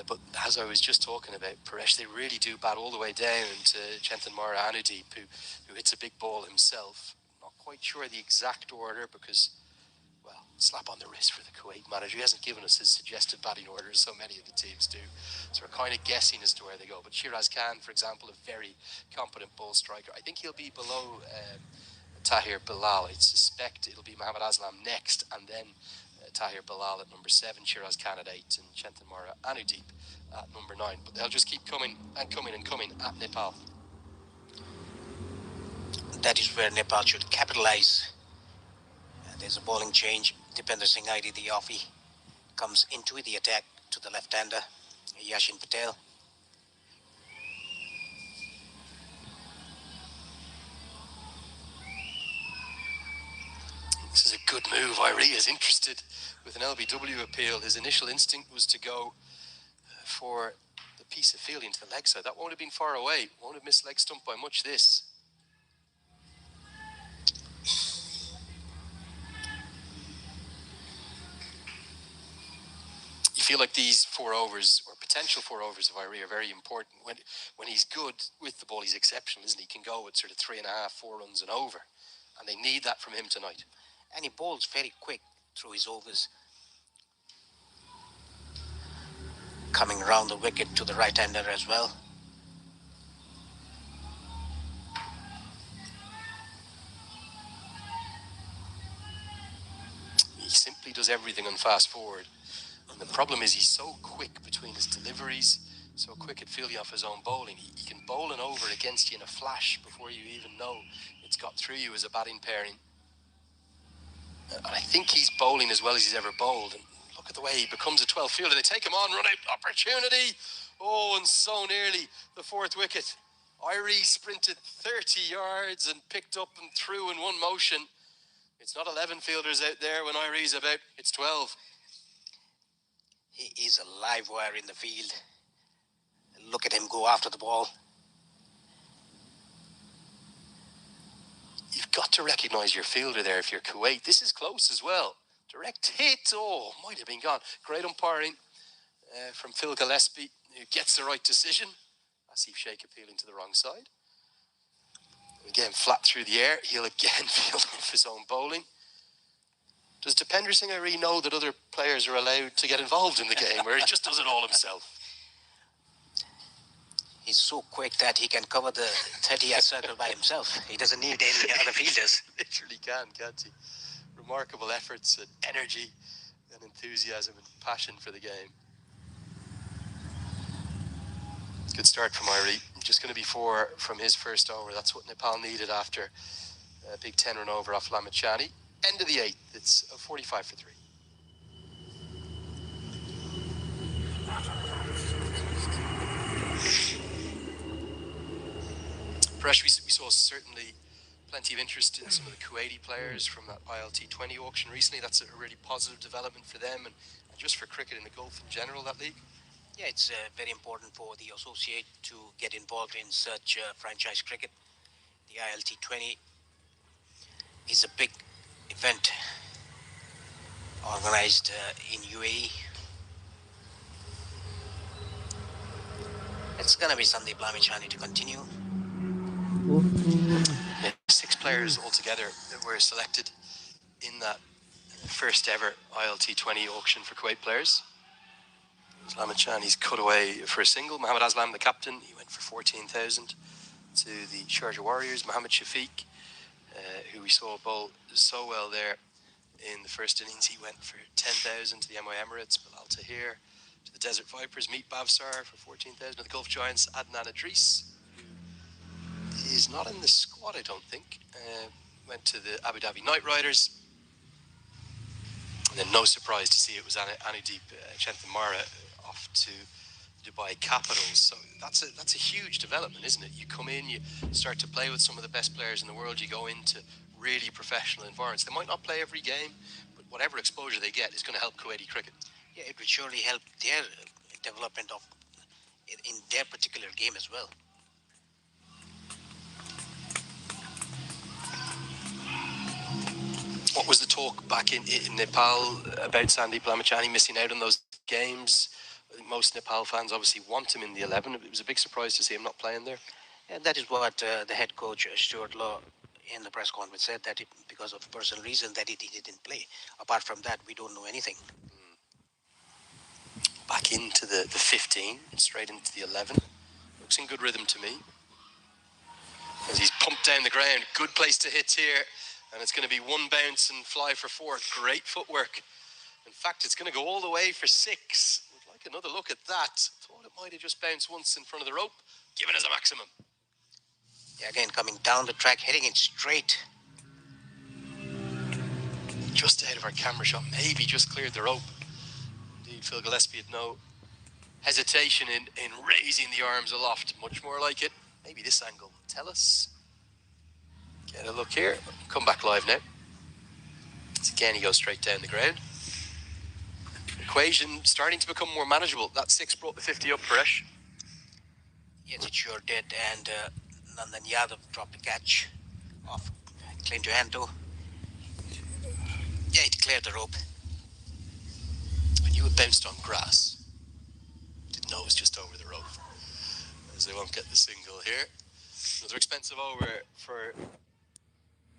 But as I was just talking about, Paresh, they really do bat all the way down to Chentanmara Anudeep, who hits a big ball himself. Not quite sure the exact order because, well, slap on the wrist for the Kuwait manager. He hasn't given us his suggested batting order, as so many of the teams do. So we're kind of guessing as to where they go. But Shiraz Khan, for example, a very competent ball striker. I think he'll be below Tahir Bilal. I suspect it'll be Mohammad Aslam next, and then Tahir Bilal at number 7, Shiraz Khan at 8, and Chentanmara Anudeep at number 9. But they'll just keep coming and coming and coming at Nepal. That is where Nepal should capitalise. There's a bowling change. Dipender Singh Airi, the offie, comes into the attack to the left-hander, Yashin Patel. This is a good move. Irie is interested with an LBW appeal. His initial instinct was to go for the piece of field into the leg side. That won't have been far away. Won't have missed leg stump by much, this. You feel like these 4 overs, or potential 4 overs of Irie, are very important. When he's good with the ball, he's exceptional, isn't he? He can go at sort of 3.5, 4 runs and over. And they need that from him tonight. And he bowls very quick through his overs. Coming around the wicket to the right-hander as well. He simply does everything on fast forward. And the problem is he's so quick between his deliveries, so quick at fielding off his own bowling. He can bowl an over against you in a flash before you even know it's got through you as a batting pairing. And I think he's bowling as well as he's ever bowled. And look at the way he becomes a 12th fielder. They take him on, run out, opportunity. Oh, and so nearly the 4th wicket. Irie sprinted 30 yards and picked up and through in one motion. It's not 11 fielders out there when Irie's about, it's 12. He is a live wire in the field. Look at him go after the ball. You've got to recognise your fielder there if you're Kuwait. This is close as well. Direct hit. Oh, might have been gone. Great umpiring from Phil Gillespie, who gets the right decision. Asif Sheikh appealing to the wrong side. Again, flat through the air. He'll again field off his own bowling. Does Dipender Singh Airi know that other players are allowed to get involved in the game, or he just does it all himself? He's so quick that he can cover the 30-yard circle by himself. He doesn't need any other fielders. Literally can't he? Remarkable efforts and energy and enthusiasm and passion for the game. Good start from Irie. Just going to be 4 from his first over. That's what Nepal needed after a big 10-run over off Lamachani. End of the 8th. It's 45 for 3. Paresh, we saw certainly plenty of interest in some of the Kuwaiti players from that t20 auction recently. That's a really positive development for them and just for cricket in the Gulf in general, that league. Yeah, it's very important for the associate to get involved in such franchise cricket. The t20 is a big event organized in UAE. It's going to be Sandeep Lamachani to continue. Yeah, 6 players altogether that were selected in that first ever t20 auction for Kuwait players. Lamachani's cut away for a single. Mohammad Aslam, the captain, he went for 14,000 to the Sharjah Warriors. Mohammad Shafiq, who we saw bowl so well there in the first innings, he went for 10,000 to the MI Emirates. Bilal Tahir to the Desert Vipers. Meet Bavsar for 14,000 to the Gulf Giants. Adnan Idris, who is not in the squad, I don't think, went to the Abu Dhabi Knight Riders. And then no surprise to see it was Anudeep Chentanmara off to Dubai Capitals. So that's a huge development, isn't it? You come in, you start to play with some of the best players in the world. You go into really professional environments. They might not play every game, but whatever exposure they get is going to help Kuwaiti cricket. Yeah, it will surely help their development of in their particular game as well. What was the talk back in Nepal about Sandeep Lamachani missing out on those games? I think most Nepal fans obviously want him in the 11. It was a big surprise to see him not playing there. And that is what the head coach Stuart Law in the press conference said, that because of personal reasons that he didn't play. Apart from that, we don't know anything. Back into the 15, straight into the 11. Looks in good rhythm to me. As he's pumped down the ground, good place to hit here. And it's going to be one bounce and fly for 4. Great footwork. In fact, it's going to go all the way for 6. Would like another look at that. Thought it might have just bounced once in front of the rope. Giving us a maximum. Yeah, again, coming down the track, hitting it straight. Just ahead of our camera shot, maybe just cleared the rope. Indeed, Phil Gillespie had no hesitation in raising the arms aloft. Much more like it. Maybe this angle. Tell us. Get a look here. Come back live now. So again, he goes straight down the ground. Equation starting to become more manageable. That 6 brought the 50 up, Paresh. Yes, it sure did. And Nandan Yadav dropped a catch off Clint Johanto. Yeah, it cleared the rope. I knew it bounced on grass. Didn't know it was just over the rope. As they won't get the single here. Another expensive over for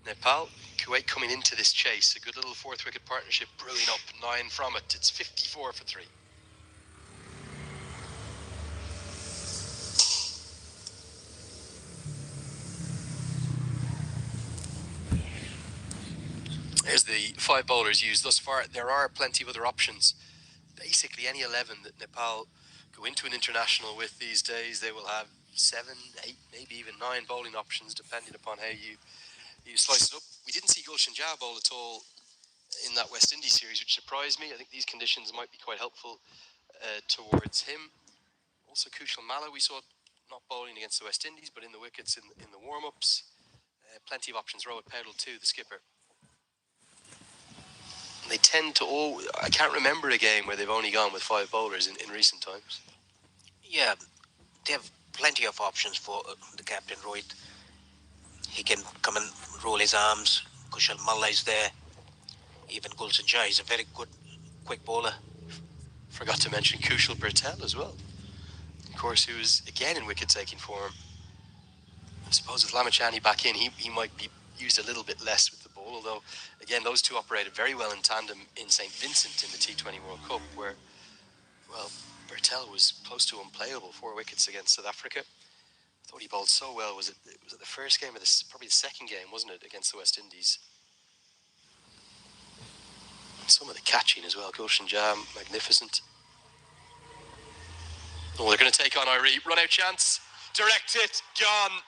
Nepal. Kuwait coming into this chase. A good little 4th wicket partnership brewing up. 9 from it. It's 54 for 3. Here's the 5 bowlers used thus far. There are plenty of other options. Basically, any 11 that Nepal go into an international with these days, they will have 7, 8, maybe even 9 bowling options, depending upon how you slice it up. We didn't see Gulshan Jha bowl at all in that West Indies series, which surprised me. I think these conditions might be quite helpful towards him. Also, Kushal Malla, we saw not bowling against the West Indies, but in the wickets in the warm-ups. Plenty of options. Rohit Paudel too, the skipper. They tend to I can't remember a game where they've only gone with 5 bowlers in recent times. Yeah, they have plenty of options for the captain, Rohit. He can come and roll his arms. Kushal Malla is there. Even Gulshan Jha is a very good quick bowler. Forgot to mention Kushal Bertel as well. Of course, who was again in wicket-taking form. I suppose with Lamachani back in, he might be used a little bit less with the ball, although, again, those two operated very well in tandem in St. Vincent in the T20 World Cup, where, well, Bertel was close to unplayable, 4 wickets against South Africa. I thought he bowled so well. Was it the first game, or probably the second game, wasn't it, against the West Indies? And some of the catching as well. Gulshan Jha, magnificent. Oh, they're going to take on Irie. Run out chance. Direct it. Gone.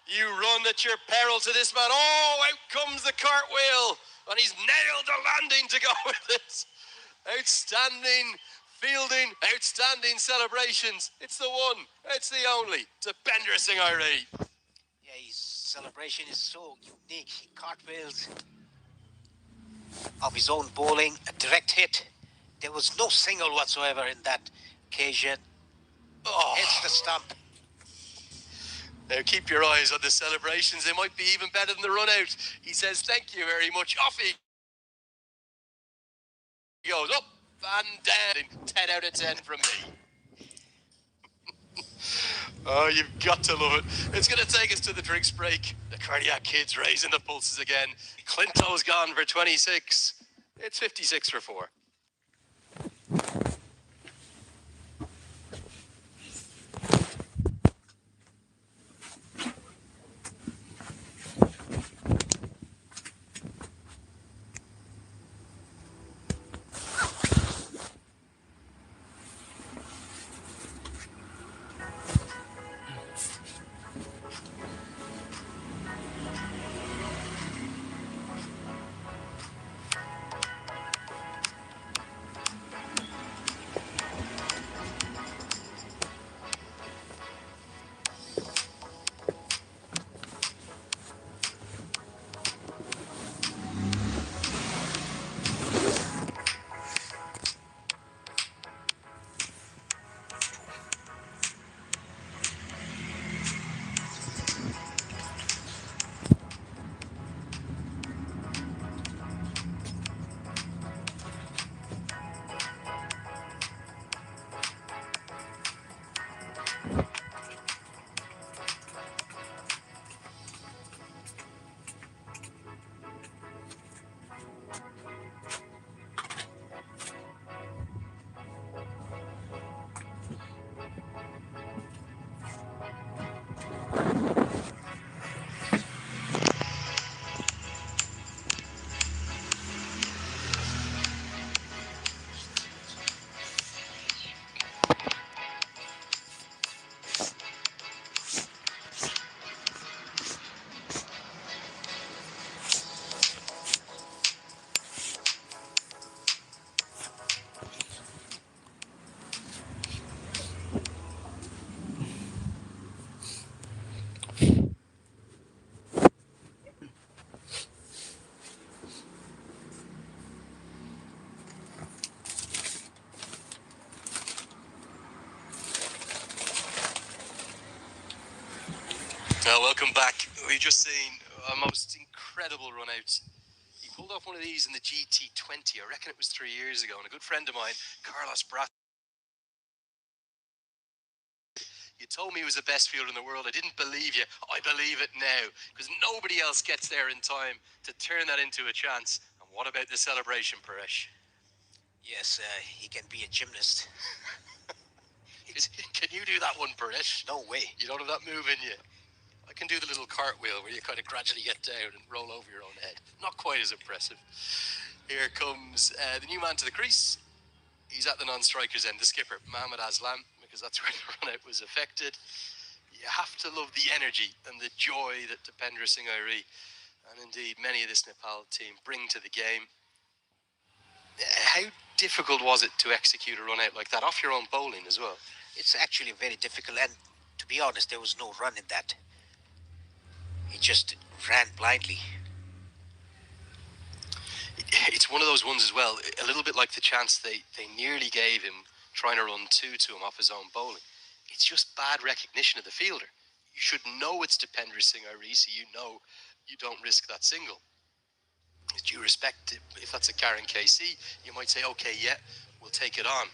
You run at your peril to this man. Oh, out comes the cartwheel. And he's nailed the landing to go with it. Outstanding fielding, outstanding celebrations. It's the one, it's the only. To Bender Singh Irie. Yeah, his celebration is so unique. He cartwheels of his own bowling, a direct hit. There was no single whatsoever in that occasion. Oh. Hits the stump. Now keep your eyes on the celebrations. They might be even better than the run out. He says, thank you very much. Off he goes. Up and down. 10 out of 10 from me. Oh, you've got to love it. It's going to take us to the drinks break. The cardiac kids raising the pulses again. Clinto's gone for 26. It's 56 for 4. just seen a most incredible run out. He pulled off one of these in the GT20. I reckon it was 3 years ago. And a good friend of mine, Carlos Brat, you told me he was the best fielder in the world. I didn't believe you. I believe it now, because nobody else gets there in time to turn that into a chance. And what about the celebration, Paresh? Yes, he can be a gymnast. Can you do that one, Paresh? No way. You don't have that move in you. I can do the little cartwheel where you kind of gradually get down and roll over your own head. Not quite as impressive. Here comes the new man to the crease. He's at the non-strikers end, the skipper, Mohamed Aslam, because that's where the run-out was affected. You have to love the energy and the joy that Dipendra Singh Airi, and indeed many of this Nepal team, bring to the game. How difficult was it to execute a run-out like that, off your own bowling as well? It's actually very difficult, and to be honest, there was no run in that. He just ran blindly. It's one of those ones as well, a little bit like the chance they nearly gave him trying to run two to him off his own bowling. It's just bad recognition of the fielder. You should know it's Dipendra Singh Airi, so you know you don't risk that single. With due respect, if that's a Karen KC, you might say, okay, yeah, we'll take it on.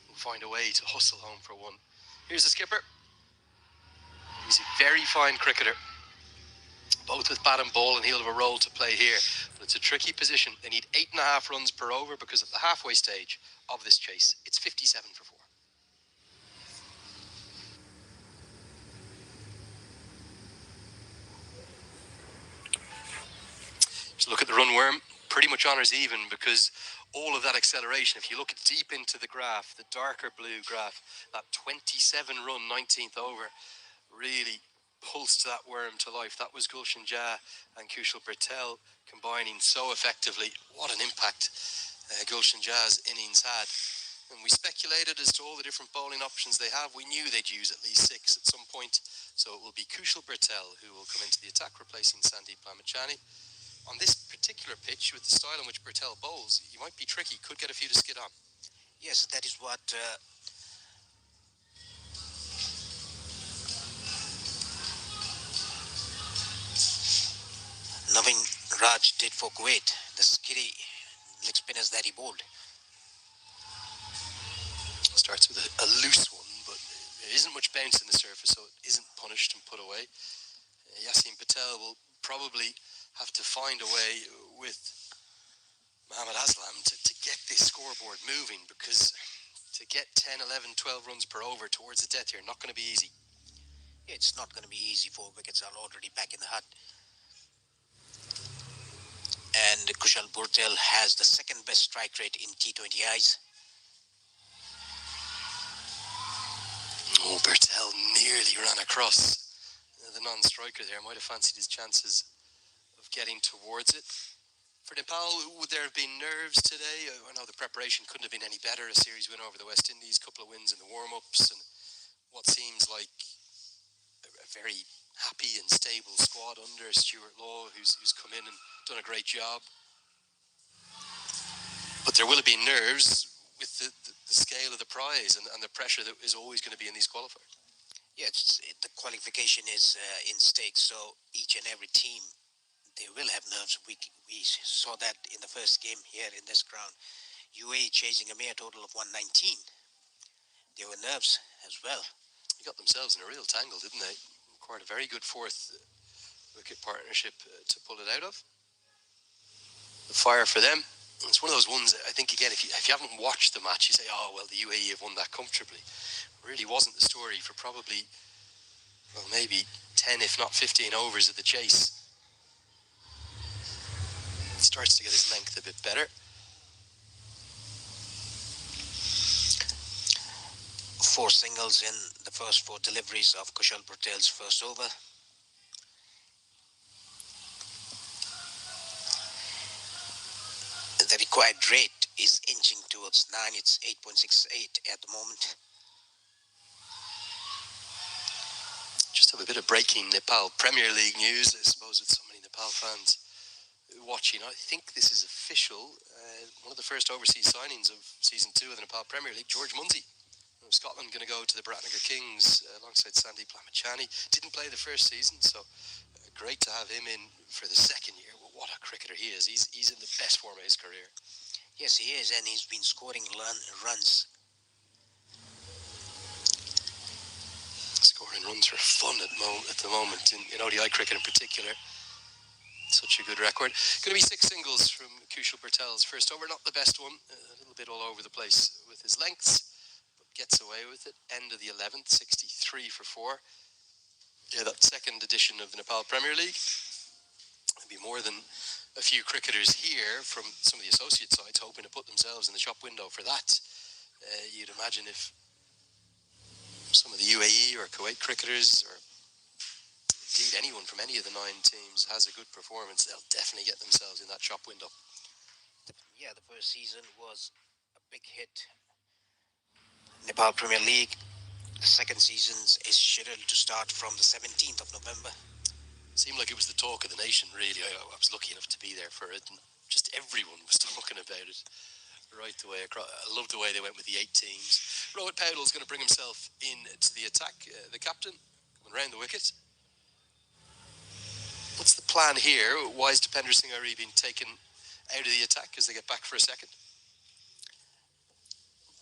We'll find a way to hustle home for one. Here's the skipper. He's a very fine cricketer, both with bat and ball, and he'll have a role to play here. But it's a tricky position. They need 8.5 runs per over, because at the halfway stage of this chase, it's 57 for 4. Just look at the run worm. Pretty much honours even, because all of that acceleration, if you look deep into the graph, the darker blue graph, that 27 run 19th over really pulsed that worm to life. That was Gulshan Jah and Kushal Patel combining so effectively. What an impact Gulshan Jah's innings had. And we speculated as to all the different bowling options they have. We knew they'd use at least 6 at some point. So it will be Kushal Patel who will come into the attack, replacing Sandeep Lamachani. On this particular pitch, with the style in which Patel bowls, you might be tricky, could get a few to skid on. Yes, that is what Navin Raj did for Kuwait, the skiddy leg spinners that he bowled. Starts with a loose one, but there isn't much bounce in the surface, so it isn't punished and put away. Yasin Patel will probably have to find a way with Mohamed Aslam to get this scoreboard moving, because to get 10, 11, 12 runs per over towards the death here, not going to be easy. It's not going to be easy. 4 wickets are already back in the hut. And Kushal Patel has the second best strike rate in T20Is. Oh, Patel nearly ran across the non-striker there. Might have fancied his chances of getting towards it. For Nepal, would there have been nerves today? I know the preparation couldn't have been any better. A series win over the West Indies, couple of wins in the warm-ups, and what seems like a very happy and stable squad under Stuart Law, who's come in and done a great job. But there will have been nerves with the scale of the prize and the pressure that is always going to be in these qualifiers. Yeah, the qualification is in stake, so each and every team, they will have nerves. We saw that in the first game here in this ground. UAE chasing a mere total of 119. There were nerves as well. They got themselves in a real tangle, didn't they? Required a very good fourth wicket partnership to pull it out of. The fire for them. It's one of those ones, I think, again, if you haven't watched the match, you say, oh, well, the UAE have won that comfortably. It really wasn't the story for probably, well, maybe 10, if not 15 overs of the chase. It starts to get his length a bit better. 4 singles in the first 4 deliveries of Kushal Patel's first over. The required rate is inching towards 9. It's 8.68 at the moment. Just have a bit of breaking Nepal Premier League news, I suppose, with so many Nepal fans watching. I think this is official. One of the first overseas signings of Season 2 of the Nepal Premier League, George Munsey of Scotland, going to go to the Biratnagar Kings alongside Sandeep Lamachani. Didn't play the first season, so great to have him in for the second year. Well, what a cricketer he is. He's in the best form of his career. Yes, he is, and he's been scoring runs. Scoring runs for fun at the moment, in ODI cricket in particular. Such a good record. Going to be 6 singles from Kushal Patel's first over. Not the best one. A little bit all over the place with his lengths, but gets away with it. End of the 11th, 63 for 4. Yeah, that second edition of the Nepal Premier League. There'll be more than a few cricketers here from some of the associate sides hoping to put themselves in the shop window for that. You'd imagine if some of the UAE or Kuwait cricketers, or indeed anyone from any of the 9 teams, has a good performance, they'll definitely get themselves in that shop window. Yeah, the first season was a big hit. Nepal Premier League. The second season is scheduled to start from the 17th of November. Seemed like it was the talk of the nation, really. I was lucky enough to be there for it, and just everyone was talking about it right the way across. I love the way they went with the 8 teams. Rohit Paudal's going to bring himself into the attack. The captain coming round the wicket. What's the plan here? Why is Dipender Singh Ari being taken out of the attack as they get back for a second?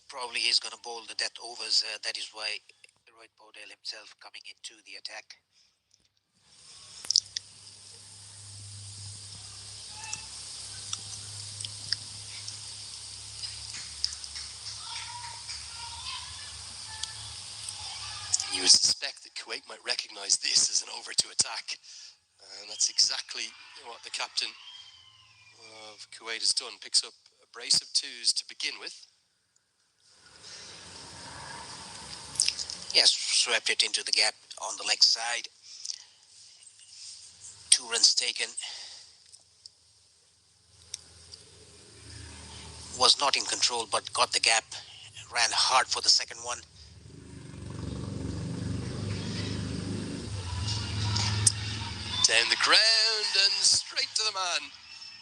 Probably he's going to bowl the death overs. That is why Rohit Paudal himself coming into the attack. You would suspect that Kuwait might recognise this as an over to attack. And that's exactly what the captain of Kuwait has done. Picks up a brace of 2s to begin with. Yes, swept it into the gap on the leg side. 2 runs taken. Was not in control, but got the gap. Ran hard for the second one. Down the ground and straight to the man.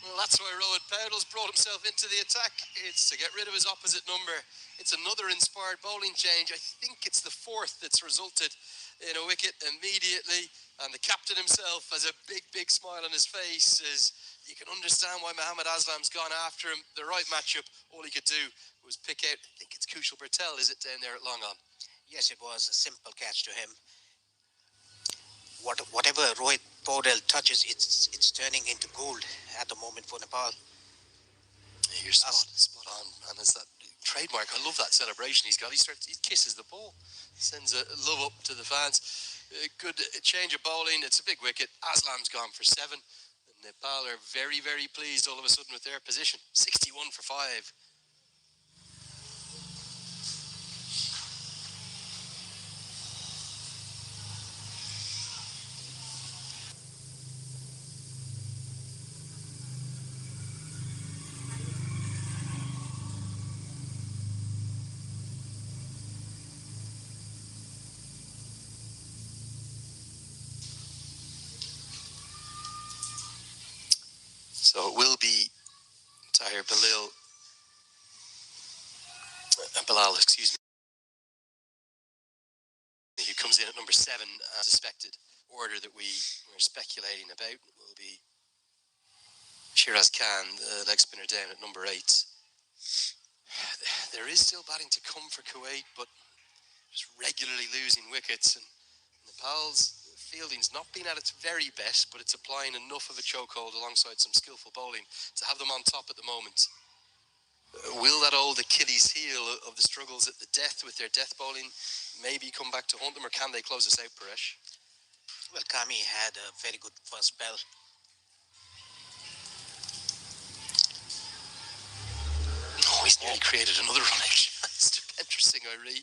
Well, that's why Rohit Paudal's brought himself into the attack. It's to get rid of his opposite number. It's another inspired bowling change. I think it's the 4th that's resulted in a wicket immediately. And the captain himself has a big, big smile on his face as you can understand why Mohammad Aslam's gone after him. The right matchup, all he could do was pick out, I think it's Kushal Patel, is it, down there at long on? Yes, it was a simple catch to him. Whatever Rohit Paudal touches, it's turning into gold at the moment for Nepal. You're spot on, and it's that trademark. I love that celebration he's got. He kisses the ball, sends a love up to the fans. Good change of bowling. It's a big wicket. Aslam's gone for 7. And Nepal are very, very pleased all of a sudden with their position. 61 for 5. So it will be Tahir Bilal, excuse me, who comes in at number 7. Suspected order that we were speculating about will be Shiraz Khan, the leg spinner, down at number 8. There is still batting to come for Kuwait, but just regularly losing wickets. And Nepal's fielding's not been at its very best, but it's applying enough of a chokehold alongside some skillful bowling to have them on top at the moment. Will that old Achilles heel of the struggles at the death with their death bowling maybe come back to haunt them, or can they close us out, Paresh? Well, Kami had a very good first spell. Oh, he's nearly created another run out. Interesting, Irie.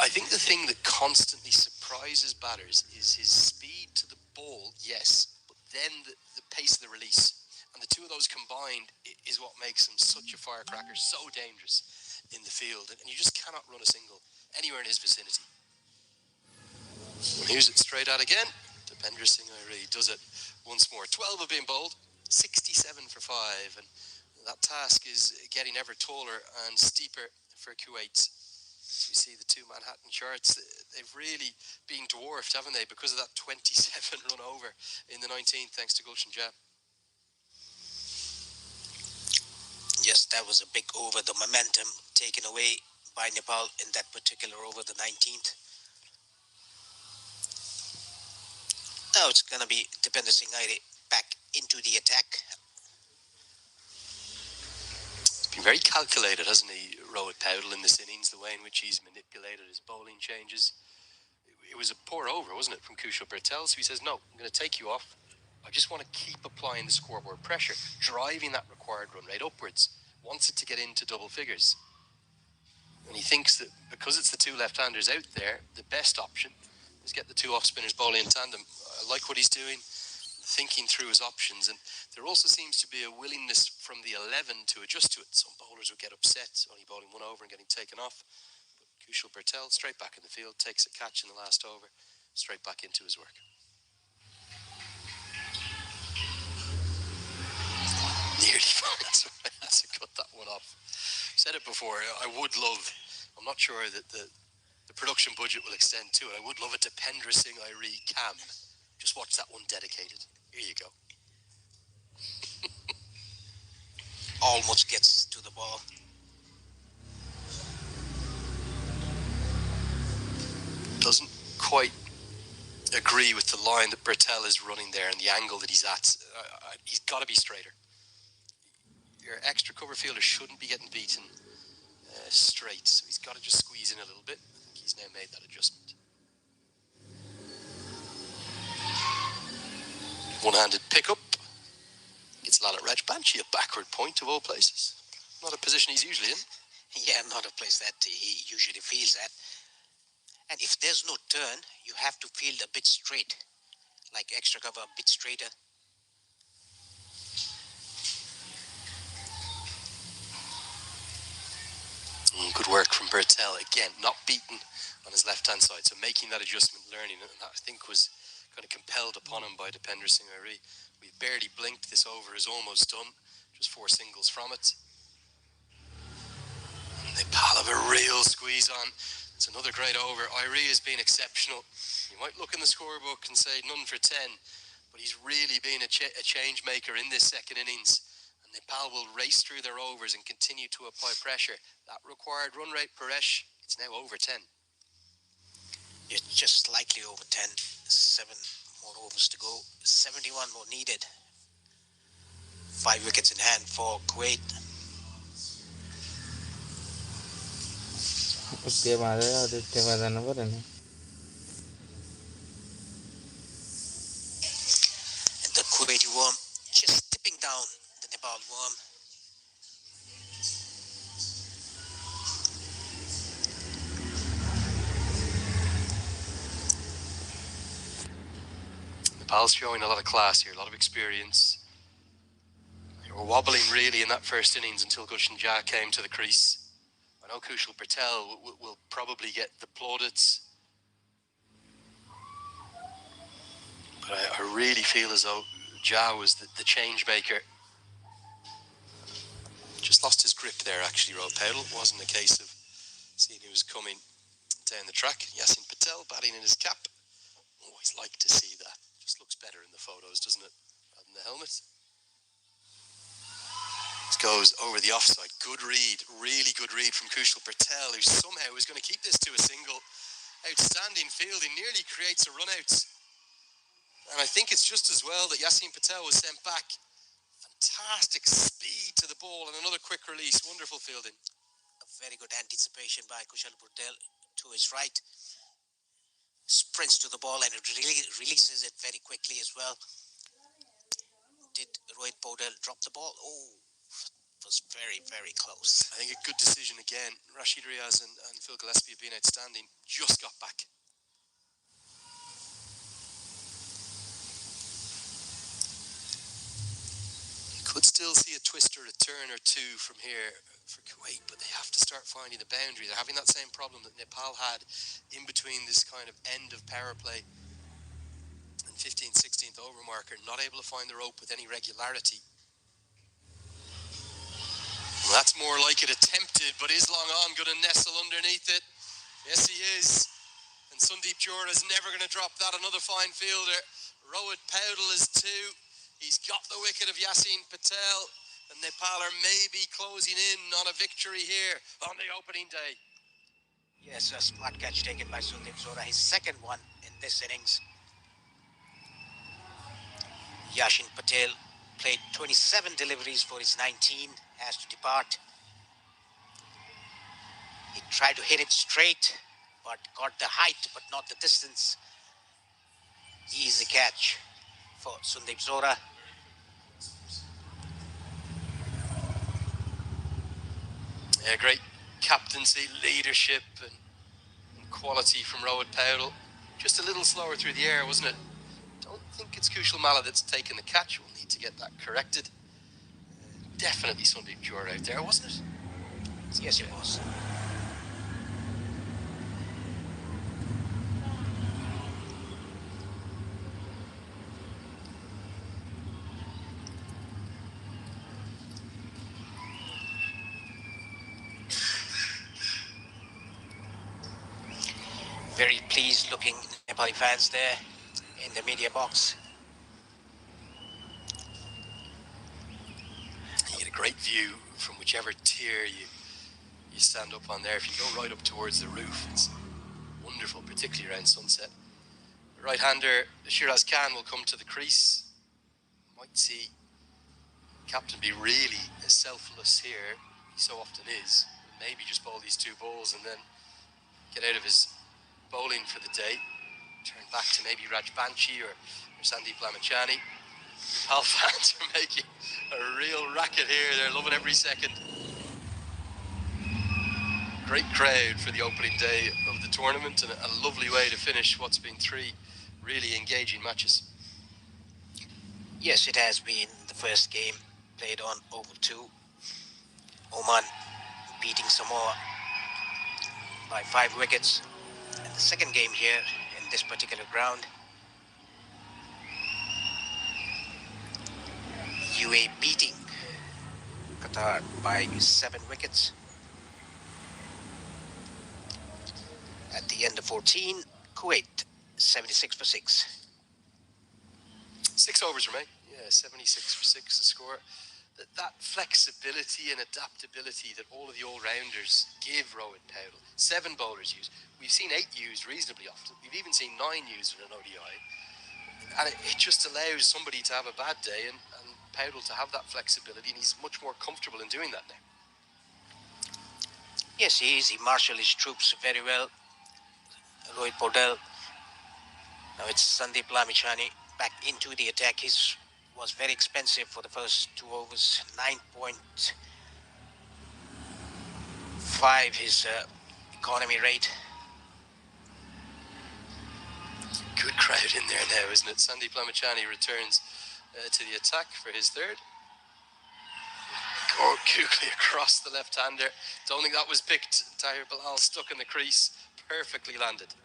I think the thing that constantly surprises batters is his speed to the ball, yes, but then the pace of the release. And the two of those combined is what makes him such a firecracker, so dangerous in the field. And you just cannot run a single anywhere in his vicinity. And here's it straight out again. Dipender Singh Ari does it once more. 12 have been bowled, 67 for 5. And that task is getting ever taller and steeper for Kuwait. You see the two Manhattan charts, they've really been dwarfed, haven't they, because of that 27 run over in the 19th, thanks to Gulshan Jab. Yes, that was a big over. The momentum taken away by Nepal in that particular over, the 19th. Now it's going to be Dipender Singh Aire back into the attack. He's been very calculated, hasn't he, Rohit Powdell, in this innings, the way in which he's manipulated his bowling changes. It was a poor over, wasn't it, from Kushal Bertel? So he says, no, I'm going to take you off. I just want to keep applying the scoreboard pressure, driving that required run rate upwards. Wants it to get into double figures. And he thinks that because it's the two left-handers out there, the best option is get the two off-spinners bowling in tandem. I like what he's doing, thinking through his options. And there also seems to be a willingness from the 11 to adjust to it. Some bowlers would get upset, only bowling one over and getting taken off. But Kushal Bertel, straight back in the field, takes a catch in the last over, straight back into his work. Nearly has to cut that one off. Said it before, I'm not sure that the production budget will extend to it. I would love a Dipender Singh Aire cam. Just watch that one dedicated. Here you go. Almost gets to the ball. Doesn't quite agree with the line that Bertel is running there and the angle that he's at. He's got to be straighter. Your extra cover fielder shouldn't be getting beaten straight, so he's got to just squeeze in a little bit. I think he's now made that adjustment. One-handed pickup. Gets Lalit Rajbanshi a backward point of all places. Not a position he's usually in. Yeah, not a place that he usually fields at. And if there's no turn, you have to field a bit straight, like extra cover a bit straighter. Good work from Bertel. Again, not beaten on his left-hand side, so making that adjustment, learning it, and that I think was kind of compelled upon him by Dipender Singh Aire. We've barely blinked. This over is almost done. Just 4 singles from it. Nepal have a real squeeze on. It's another great over. Aire has been exceptional. You might look in the scorebook and say none for 10, but he's really been a change maker in this second innings. And Nepal will race through their overs and continue to apply pressure. That required run rate, Paresh, it's now over 10. It's just slightly over 10. 7 more overs to go. 71 more needed. 5 wickets in hand for Kuwait. उसके बाद और इसके बाद आना पड़े ना The Kuwaiti worm just tipping down the Nepal worm. Nepal's showing a lot of class here, a lot of experience. They were wobbling really in that first innings until Gulshan Jab came to the crease. I know Kushal Bertel will probably get the plaudits, but I really feel as though Jha was the change maker. Just lost his grip there, actually, Rohit Powdell. It wasn't a case of seeing who was coming down the track. Yasin Patel batting in his cap. Always like to see that. Just looks better in the photos, doesn't it, rather than the helmet. This goes over the offside. Good read, really good read from Kushal Bertel, who somehow is going to keep this to a single. Outstanding fielding, nearly creates a run out. And I think it's just as well that Yasin Patel was sent back. Fantastic speed to the ball and another quick release. Wonderful fielding. A very good anticipation by Kushal Bertel to his right. Sprints to the ball and it releases it very quickly as well. Did Rohit Powdell drop the ball? Oh, it was very, very close. I think a good decision again. Rashid Riaz and Phil Gillespie have been outstanding. Just got back. You could still see a twist or a turn or two from here for Kuwait, but they have to start finding the boundary. They're having that same problem that Nepal had in between this kind of end of power play and 15th, 16th over marker, not able to find the rope with any regularity. Well, that's more like it attempted, but is long on going to nestle underneath it. Yes, he is. And Sundeep Jura is never going to drop that. Another fine fielder. Rohit Paudel is two. He's got the wicket of Yasin Patel. And Nepal are maybe closing in on a victory here on the opening day. Yes, a smart catch taken by Sundeep Zora, his second one in this innings. Yashin Patel played 27 deliveries for his 19, has to depart. He tried to hit it straight, but got the height, but not the distance. Easy catch for Sundeep Zora. Yeah, great captaincy, leadership, and quality from Rohit Paudel. Just a little slower through the air, wasn't it? Don't think it's Kushal Malla that's taken the catch. We'll need to get that corrected. Definitely Sundeep Jura out there, wasn't it? Yes, it was. Very pleased looking Nepali fans there in the media box. You get a great view from whichever tier you stand up on there. If you go right up towards the roof, it's wonderful, particularly around sunset. The right-hander, Shiraz Khan, will come to the crease. Might see captain be really selfless here. He so often is. Maybe just bowl these two balls and then get out of his bowling for the day. Turn back to maybe Raj Banshi or Sandeep Lamachani. Nepal fans are making a real racket here. They're loving every second. Great crowd for the opening day of the tournament and a lovely way to finish what's been three really engaging matches. Yes, it has been the first game played on Oval 2. Oman beating Samoa by 5 wickets. And the second game here in this particular ground, UAE beating Qatar by 7 wickets. At the end of 14, Kuwait 76 for 6. 6 overs remain. Yeah, 76 for 6 the score. That flexibility and adaptability that all of the all-rounders give Rohit Paudel. 7 bowlers used. We've seen 8 used reasonably often. We've even seen 9 used in an ODI. And it just allows somebody to have a bad day and Paudel to have that flexibility, and he's much more comfortable in doing that now. Yes, he is. He marshaled his troops very well. Rohit Paudel. Now it's Sandeep Lamichhane back into the attack. His was very expensive for the first 2 overs. 9.5 his economy rate. Good crowd in there now, isn't it? Sandeep Lamichhane returns to the attack for his third. Googly across the left-hander. Don't think that was picked. Tahir Bilal stuck in the crease. Perfectly landed.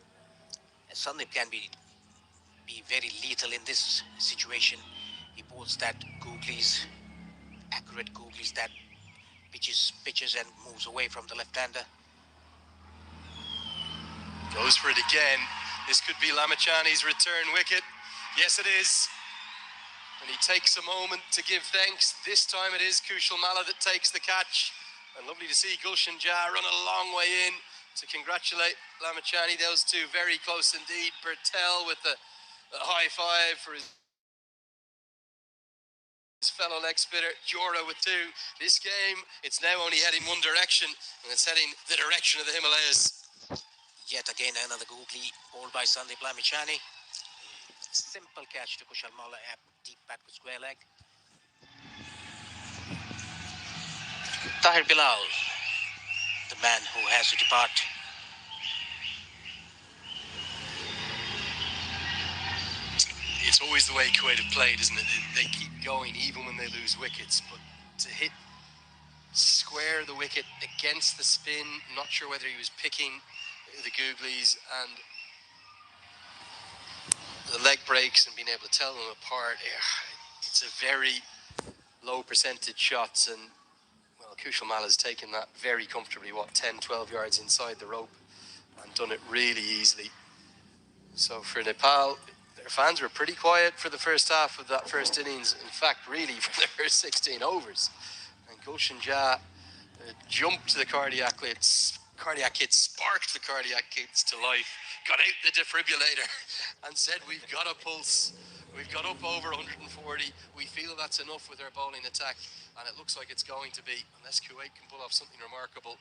Sandeep can be very lethal in this situation. He bowls that googlies, accurate googlies that pitches and moves away from the left-hander. Goes for it again. This could be Lamichhane's return wicket. Yes, it is. And he takes a moment to give thanks. This time it is Kushal Malla that takes the catch. And lovely to see Gulshan Jah run a long way in to congratulate Lamichhane. Those two very close indeed. Patel with the high five for his fellow leg spinner. Jura with 2. This game, it's now only heading one direction, and it's heading the direction of the Himalayas. Yet again another googly bowled by Sandeep Lamichhane. Simple catch to Kushal Malla, deep backward square leg. Tahir Bilal, the man who has to depart. It's always the way Kuwait have played, isn't it? They keep going even when they lose wickets, but to hit square the wicket against the spin, not sure whether he was picking the googlies, and the leg breaks and being able to tell them apart. It's a very low percentage shots, and well, Kushal Malla has taken that very comfortably, 10-12 yards inside the rope, and done it really easily. So for Nepal, their fans were pretty quiet for the first half of that first innings. In fact, really for the first 16 overs. And Gulshan Jah jumped the cardiac kit, sparked the cardiac kits to life, got out the defibrillator and said, we've got a pulse. We've got up over 140. We feel that's enough with our bowling attack, and it looks like it's going to be, unless Kuwait can pull off something remarkable.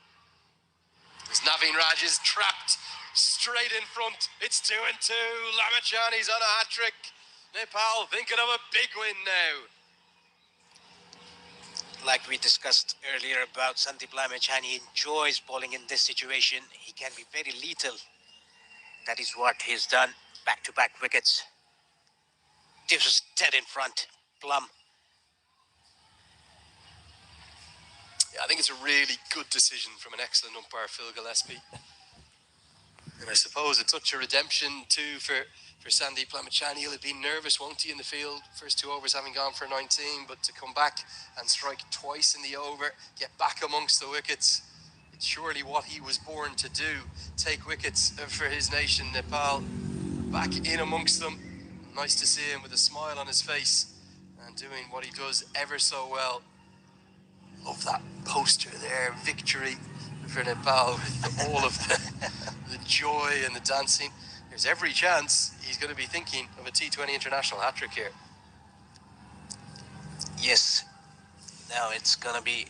As Naveen Raj is trapped straight in front. It's 2-2. Lamachani's on a hat-trick. Nepal thinking of a big win now. Like we discussed earlier about Sandeep Lamachani, enjoys bowling in this situation. He can be very lethal. That is what he's done. Back-to-back wickets. This was dead in front. Plum. Yeah, I think it's a really good decision from an excellent umpire, Phil Gillespie. And I suppose a touch of redemption too for Sandeep Lamachani. He'll have been nervous, won't he, in the field? First 2 overs having gone for 19, but to come back and strike twice in the over, get back amongst the wickets, it's surely what he was born to do. Take wickets for his nation, Nepal. Back in amongst them. Nice to see him with a smile on his face and doing what he does ever so well. Love that poster there, victory for Nepal, with all of the joy and the dancing. There's every chance he's going to be thinking of a T20 international hat-trick here. Yes. Now it's going to be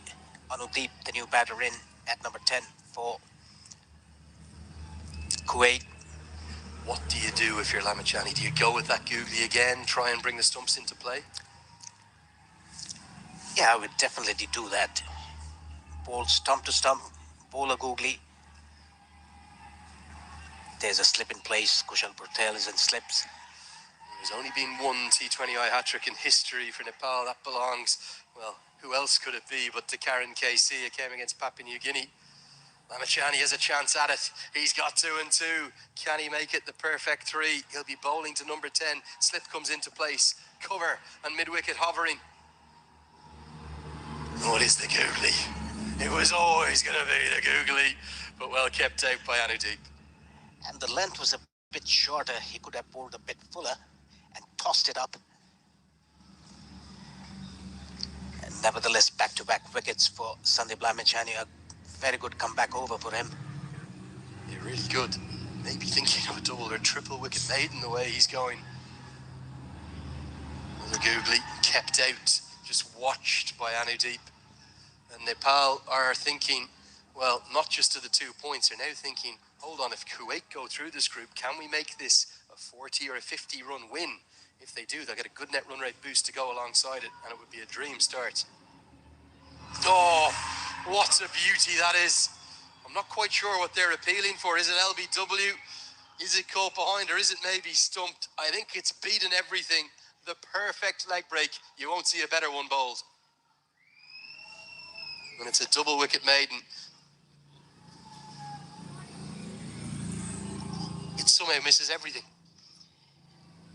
Anudeep, the new batter, in at number 10 for Kuwait. What do you do if you're Lamachani? Do you go with that googly again, try and bring the stumps into play? Yeah, I would definitely do that. Bowl stump to stump, bowl a googly. There's a slip in place. Kushal Patel is in slips. There's only been one T20I hat-trick in history for Nepal. That belongs, well, who else could it be but to Karen KC? It came against Papua New Guinea. Lamachani has a chance at it. He's got 2 and 2. Can he make it the perfect 3? He'll be bowling to number 10. Slip comes into place. Cover and mid-wicket hovering. What is the googly? It was always going to be the googly, but well kept out by Anudeep. And the length was a bit shorter. He could have bowled a bit fuller and tossed it up. And nevertheless, back-to-back wickets for Sandeep Lamachani. A very good comeback over for him. Yeah, really good. Maybe thinking of a double or triple wicket maiden the way he's going. Another googly kept out, just watched by Anudeep. And Nepal are thinking, well, not just to the 2 points, they're now thinking, hold on, if Kuwait go through this group, can we make this a 40 or a 50 run win? If they do, they'll get a good net run rate boost to go alongside it, and it would be a dream start. Oh, what a beauty that is. I'm not quite sure what they're appealing for. Is it LBW? Is it caught behind, or is it maybe stumped? I think it's beaten everything. The perfect leg break. You won't see a better one bowled. And it's a double wicket maiden. It somehow misses everything.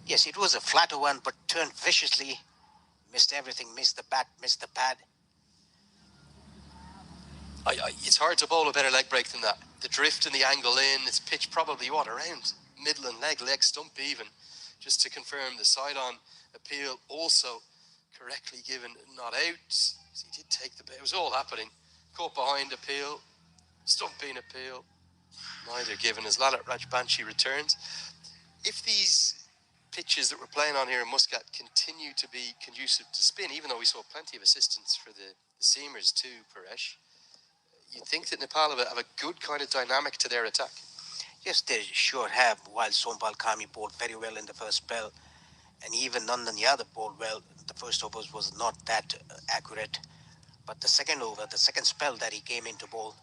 Yes, it was a flatter one, but turned viciously. Missed everything, missed the bat, missed the pad. It's hard to bowl a better leg break than that. The drift and the angle in, it's pitched probably, around middle and leg stump even. Just to confirm, the side-on appeal also correctly given, not out. He did take the, it was all happening. Caught behind appeal, stumping appeal, neither given as Lalit Rajbanshi returns. If these pitches that we're playing on here in Muscat continue to be conducive to spin, even though we saw plenty of assistance for the seamers too, Paresh, you'd think that Nepal have a good kind of dynamic to their attack. Yes, they sure have, while Sompal Kami bowled very well in the first spell. And even Nandan Yadav bowled well. The first over was not that accurate. But the second over, the second spell that he came into bowl.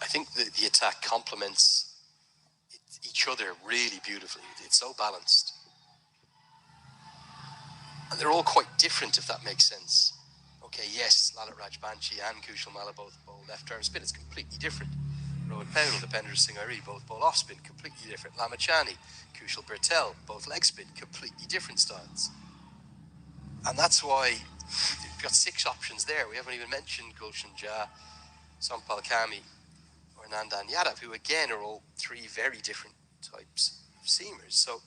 I think the attack complements each other really beautifully. It's so balanced. And they're all quite different, if that makes sense. Okay, yes, Lalit Rajbanshi and Kushal Malla both bowl left-arm spin. It's completely different. Rohit Powell, Dipendra Singh Airi, both bowl off-spin, completely different. Lamachani, Kushal Patel, both leg spin, completely different styles. And that's why we've got 6 options there. We haven't even mentioned Gulshan Jah, Sampal Kami, or Nandan Yadav, who again are all 3 very different types of seamers. So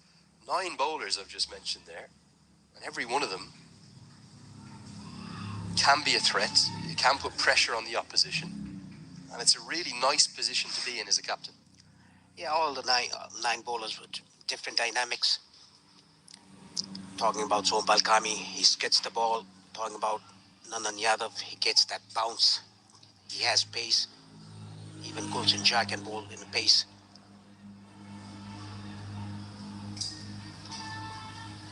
9 bowlers I've just mentioned there, and every one of them can be a threat. It can put pressure on the opposition, and it's a really nice position to be in as a captain. Yeah, all the nine bowlers with different dynamics. Talking about Sompal Kami, he gets the ball. Talking about Nandan Yadav, he gets that bounce. He has pace. Even Gulshan Jah can bowl in the pace.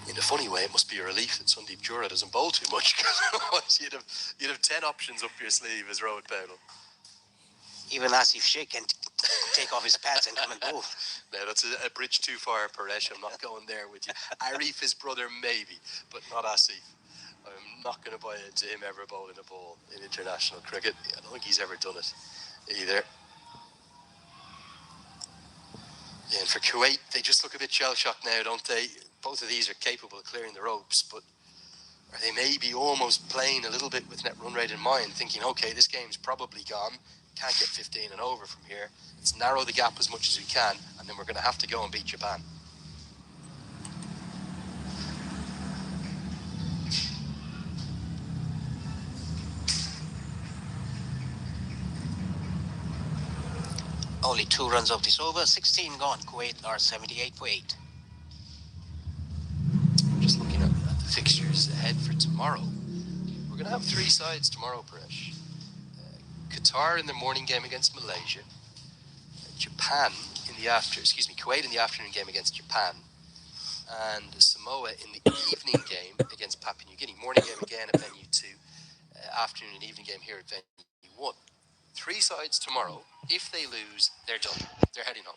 In a funny way, it must be a relief that Sandeep Jura doesn't bowl too much, because otherwise you'd have 10 options up your sleeve as Rohit Patel. Even Asif Sheikh can take off his pads and come and bowl. No, that's a bridge too far, Paresh. I'm not going there with you. Arif, his brother, maybe, but not Asif. I'm not going to buy into him ever bowling a ball in international cricket. I don't think he's ever done it either. Yeah, and for Kuwait, they just look a bit shell-shocked now, don't they? Both of these are capable of clearing the ropes, but are they maybe almost playing a little bit with net run rate in mind, thinking, okay, this game's probably gone, can't get 15 and over from here, let's narrow the gap as much as we can, and then we're going to have to go and beat Japan. Only 2 runs of this over, 16 gone. Kuwait are 78 for 8. Just looking at the fixtures ahead for tomorrow. We're going to have 3 sides tomorrow, Paresh. Qatar in the morning game against Malaysia. Kuwait in the afternoon game against Japan. And Samoa in the evening game against Papua New Guinea. Morning game again at venue 2. Afternoon and evening game here at venue 1. 3 sides tomorrow. If they lose, they're done. They're heading home.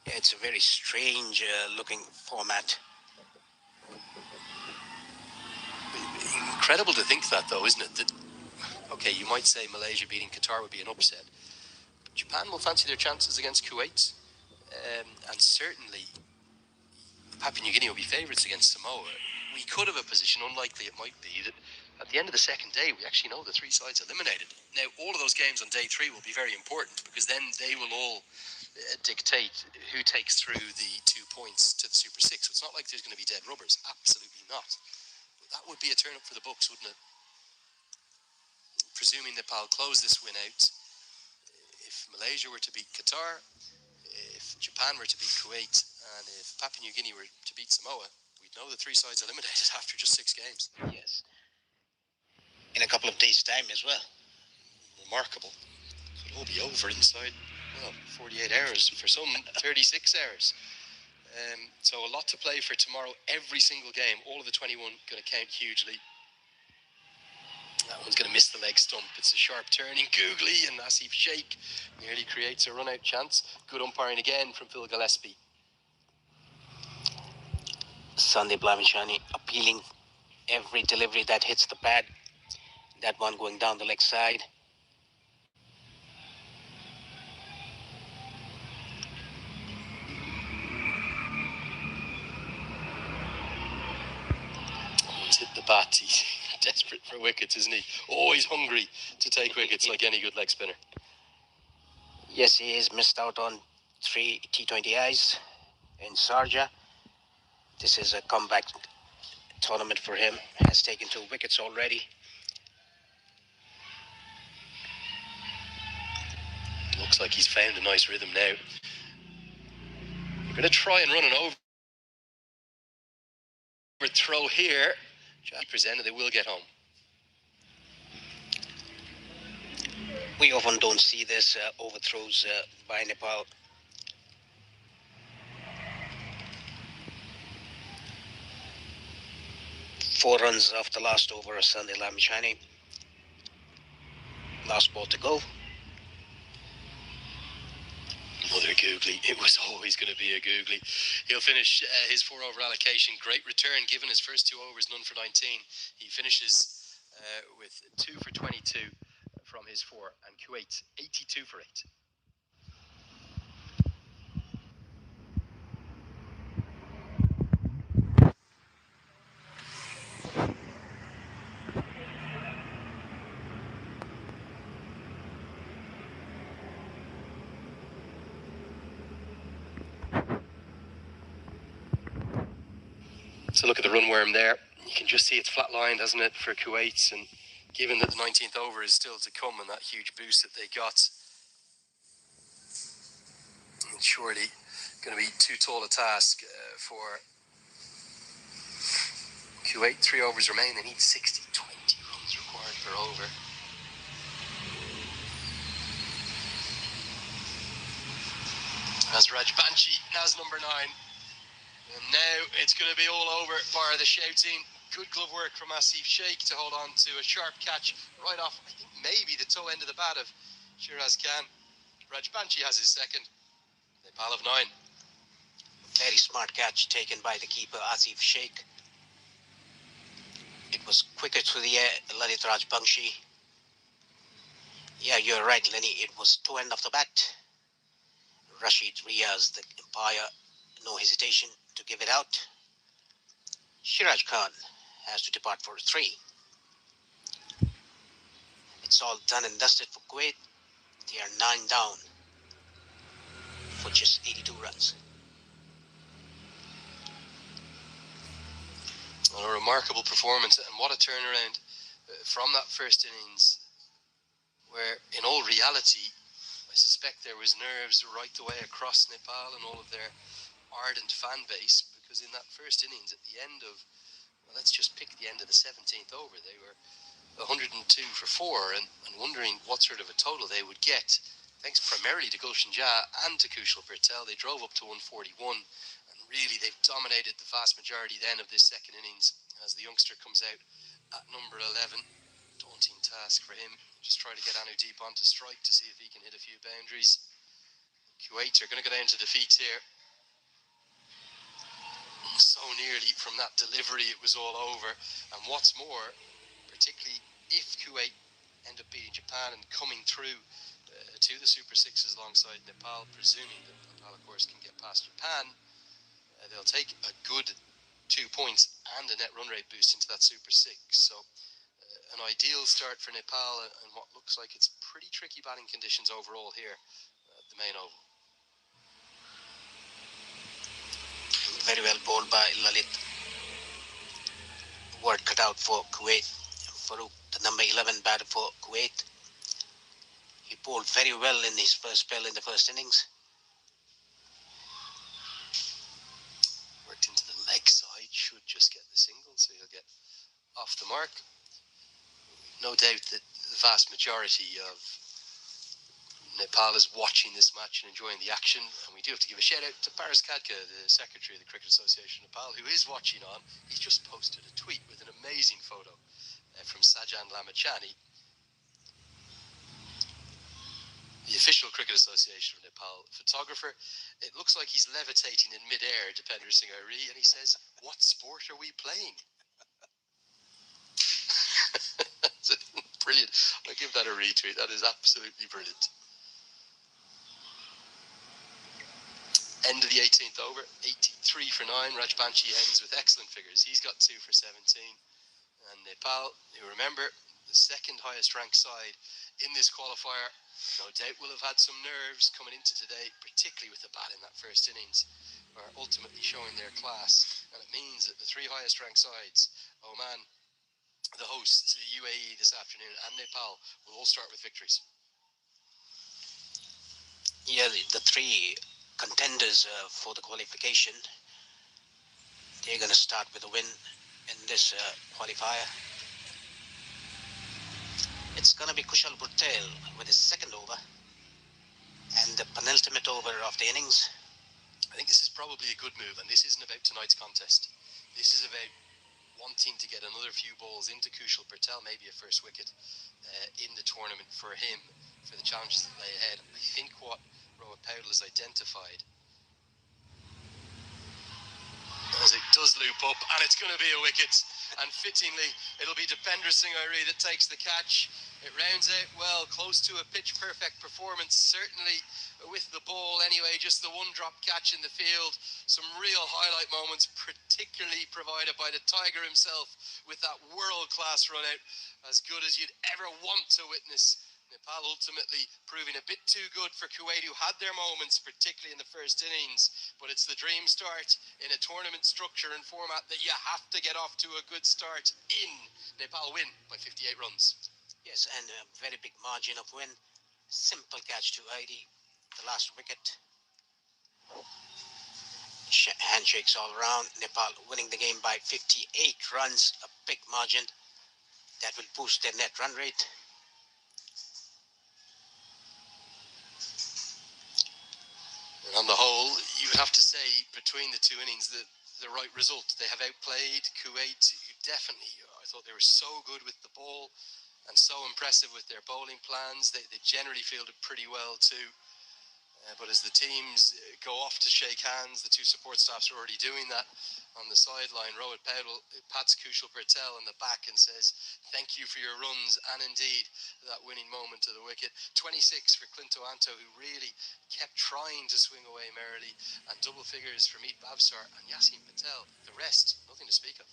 Yeah, it's a very strange looking format. Incredible to think that, though, isn't it? That, okay, you might say Malaysia beating Qatar would be an upset. But Japan will fancy their chances against Kuwait. And certainly Papua New Guinea will be favourites against Samoa. We could have a position, unlikely it might be, that at the end of the second day, we actually know the 3 sides eliminated. Now, all of those games on day 3 will be very important, because then they will all dictate who takes through the 2 points to the Super 6. So it's not like there's going to be dead rubbers. Absolutely not. But that would be a turn up for the books, wouldn't it? Presuming Nepal close this win out, if Malaysia were to beat Qatar, if Japan were to beat Kuwait, and if Papua New Guinea were to beat Samoa, we'd know the 3 sides eliminated after just 6 games. Yes. In a couple of days' time as well. Remarkable. It'll all be over inside, 48 hours, for some 36 hours. So a lot to play for tomorrow. Every single game, all of the 21 going to count hugely. That one's going to miss the leg stump. It's a sharp turning googly, and Asif Sheikh nearly creates a run-out chance. Good umpiring again from Phil Gillespie. Sandeep Lavishani appealing every delivery that hits the pad. That one going down the leg side. He's hit the bat. He's desperate for wickets, isn't he? Always hungry to take wickets, like any good leg spinner. Yes, he is missed out on 3 T20Is in Sharjah. This is a comeback tournament for him. Has taken 2 wickets already. Looks like he's found a nice rhythm now. We're going to try and run an overthrow here. Jack presented, they will get home. We often don't see this overthrows by Nepal. Four runs off the last over of Sandeep Lavishani. Last ball to go. Another googly. It was always going to be a googly. He'll finish his 4 over allocation. Great return given his first 2 overs, none for 19. He finishes with 2 for 22 from his 4, and Kuwait 82 for 8. So look at the runworm there. You can just see it's flatlined, hasn't it, for Kuwait, and given that the 19th over is still to come and that huge boost that they got, it's surely going to be too tall a task for Kuwait. 3 overs remain. They need 60, 20 runs required per over. As Rajbanshi has number 9. And now it's going to be all over, bar the shouting. Good glove work from Asif Sheikh to hold on to a sharp catch right off, I think, maybe the toe end of the bat of Shiraz Khan. Rajbanshi has his second. Nepal of 9. Very smart catch taken by the keeper, Asif Sheikh. It was quicker through the air, Lalit Rajbanshi. Yeah, you're right, Lenny. It was toe end of the bat. Rashid Riaz, the umpire, no hesitation to give it out. Shiraz Khan has to depart for 3. It's all done and dusted for Kuwait. They are 9 down for just 82 runs. Well, a remarkable performance, and what a turnaround from that first innings, where in all reality I suspect there was nerves right the way across Nepal and all of their ardent fan base, because in that first innings at the end of, well, let's just pick the end of the 17th over, they were 102 for 4 and wondering what sort of a total they would get. Thanks primarily to Gulshan Jah and to Kushal Patel, they drove up to 141, and really they've dominated the vast majority then of this second innings as the youngster comes out at number 11. Daunting task for him. Just try to get Anu deep onto strike to see if he can hit a few boundaries. Kuwait are going to go down to defeat here. So nearly from that delivery it was all over, and what's more, particularly if Kuwait end up beating Japan and coming through to the Super Sixes alongside Nepal, presuming that Nepal of course can get past Japan, they'll take a good 2 points and a net run rate boost into that Super Six. So an ideal start for Nepal and what looks like it's pretty tricky batting conditions overall here at the main oval. Very well bowled by Lalit. Word cut out for Kuwait. Farouk, the number 11 batter for Kuwait. He bowled very well in his first spell in the first innings. Worked into the leg side, should just get the single, so he'll get off the mark. No doubt that the vast majority of Nepal is watching this match and enjoying the action, and we do have to give a shout out to Paris Kadka, the secretary of the Cricket Association of Nepal, who is watching on. He's just posted a tweet with an amazing photo from Sajan Lamachani, the official Cricket Association of Nepal photographer. It looks like he's levitating in mid-air, Dipender Singh Ari, and he says, "What sport are we playing?" Brilliant. I'll give that a retweet. That is absolutely brilliant. End of the 18th over, 83 for 9. Rajbanshi ends with excellent figures. He's got 2 for 17. And Nepal, who remember, the second highest ranked side in this qualifier, no doubt will have had some nerves coming into today, particularly with the bat in that first innings, are ultimately showing their class. And it means that the 3 highest ranked sides, Oman, the hosts, the UAE this afternoon, and Nepal, will all start with victories. Yeah, the 3 contenders for the qualification, they're going to start with a win in this qualifier. It's going to be Kushal Patel with his second over and the penultimate over of the innings. I think this is probably a good move, and this isn't about tonight's contest. This is about wanting to get another few balls into Kushal Patel, maybe a first wicket in the tournament for him, for the challenges that lay ahead. I think what Rohit Powell has identified, as it does loop up, and it's going to be a wicket, and fittingly it'll be Dipender Singh Ari that takes the catch. It rounds out well, close to a pitch perfect performance, certainly with the ball anyway, just the one drop catch in the field. Some real highlight moments, particularly provided by the Tiger himself with that world class run out, as good as you'd ever want to witness Nepal ultimately proving a bit too good for Kuwait, who had their moments, particularly in the first innings. But it's the dream start in a tournament structure and format that you have to get off to a good start in. Nepal win by 58 runs. Yes, and a very big margin of win. Simple catch to ID, the last wicket. Handshakes all around. Nepal winning the game by 58 runs, a big margin that will boost their net run rate. And on the whole, you would have to say between the two innings that the right result. They have outplayed Kuwait, who definitely, I thought they were so good with the ball and so impressive with their bowling plans. They generally fielded pretty well too. But as the teams go off to shake hands, the two support staffs are already doing that on the sideline. Rohit Paudel pats Kushal Patel on the back and says, "Thank you for your runs," and indeed that winning moment to the wicket. 26 for Clinto Anto, who really kept trying to swing away merrily, and double figures for Meet Bavsar and Yasin Patel. The rest, nothing to speak of.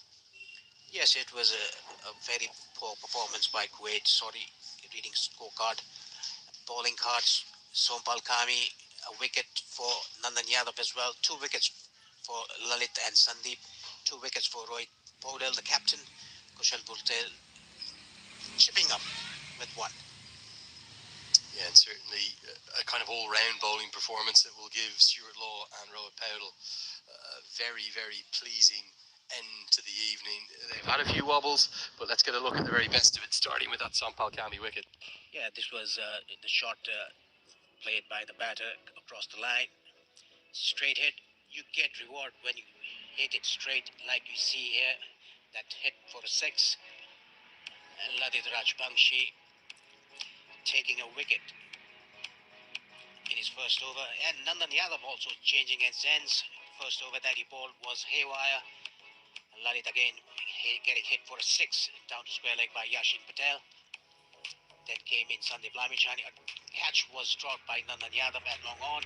Yes, it was a very poor performance by Kuwait. Sorry, reading scorecard. Bowling cards, Sompal Kami, a wicket for Nandan Yadav as well. 2 wickets for Lalit and Sandeep. 2 wickets for Rohit Paudel, the captain. Kushal Patel chipping up with 1. Yeah, and certainly a kind of all-round bowling performance that will give Stuart Law and Rohit Paudel a very, very pleasing end to the evening. They've had a few wobbles, but let's get a look at the very best of it, starting with that Sompal Kami wicket. Yeah, this was the shot played by the batter across the line. Straight hit. You get reward when you hit it straight, like you see here. That hit for a 6. And Ladit Rajbangshi taking a wicket in his first over. And Nandan Yadav also changing his ends. First over that he bowled was haywire. And Lalit again getting hit for a 6 down to square leg by Yashin Patel. Then came in Sandeep Lamichhane. A catch was dropped by Nandan Yadav at long on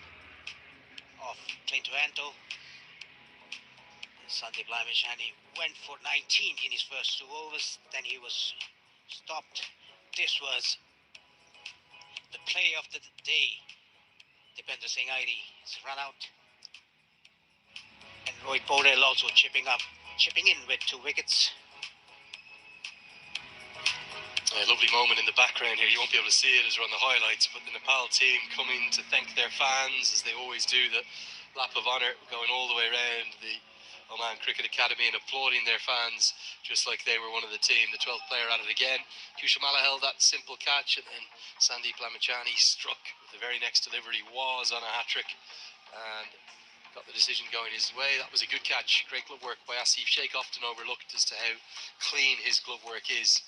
off Clinto Anto. Sandeep Lamichhane went for 19 in his first 2 overs. Then he was stopped. This was the play of the day. Dipendra Singh Airi's run out. And Rohit Paudel also chipping in with 2 wickets. A lovely moment in the background here. You won't be able to see it as we're on the highlights, but the Nepal team coming to thank their fans, as they always do, the lap of honour going all the way around the Oman Cricket Academy and applauding their fans just like they were one of the team. The 12th player at it again. Kushamala held that simple catch, and then Sandeep Lamichhane struck with the very next delivery, was on a hat-trick and got the decision going his way. That was a good catch. Great glove work by Asif Sheikh, often overlooked as to how clean his glove work is.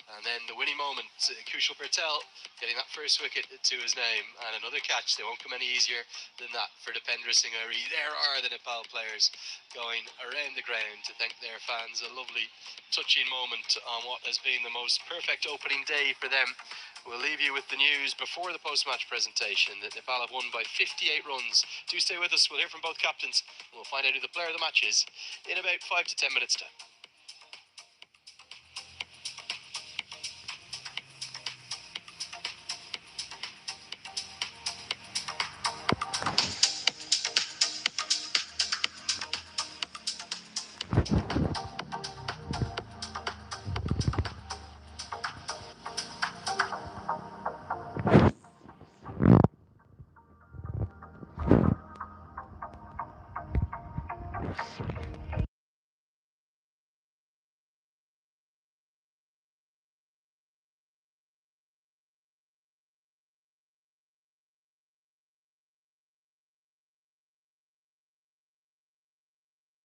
And then the winning moment, Kushal Patel getting that first wicket to his name, and another catch. They won't come any easier than that for Dipendra Singh Airi. There are the Nepal players going around the ground to thank their fans. A lovely, touching moment on what has been the most perfect opening day for them. We'll leave you with the news before the post-match presentation that Nepal have won by 58 runs. Do stay with us. We'll hear from both captains, and we'll find out who the player of the match is in about 5 to 10 minutes' time.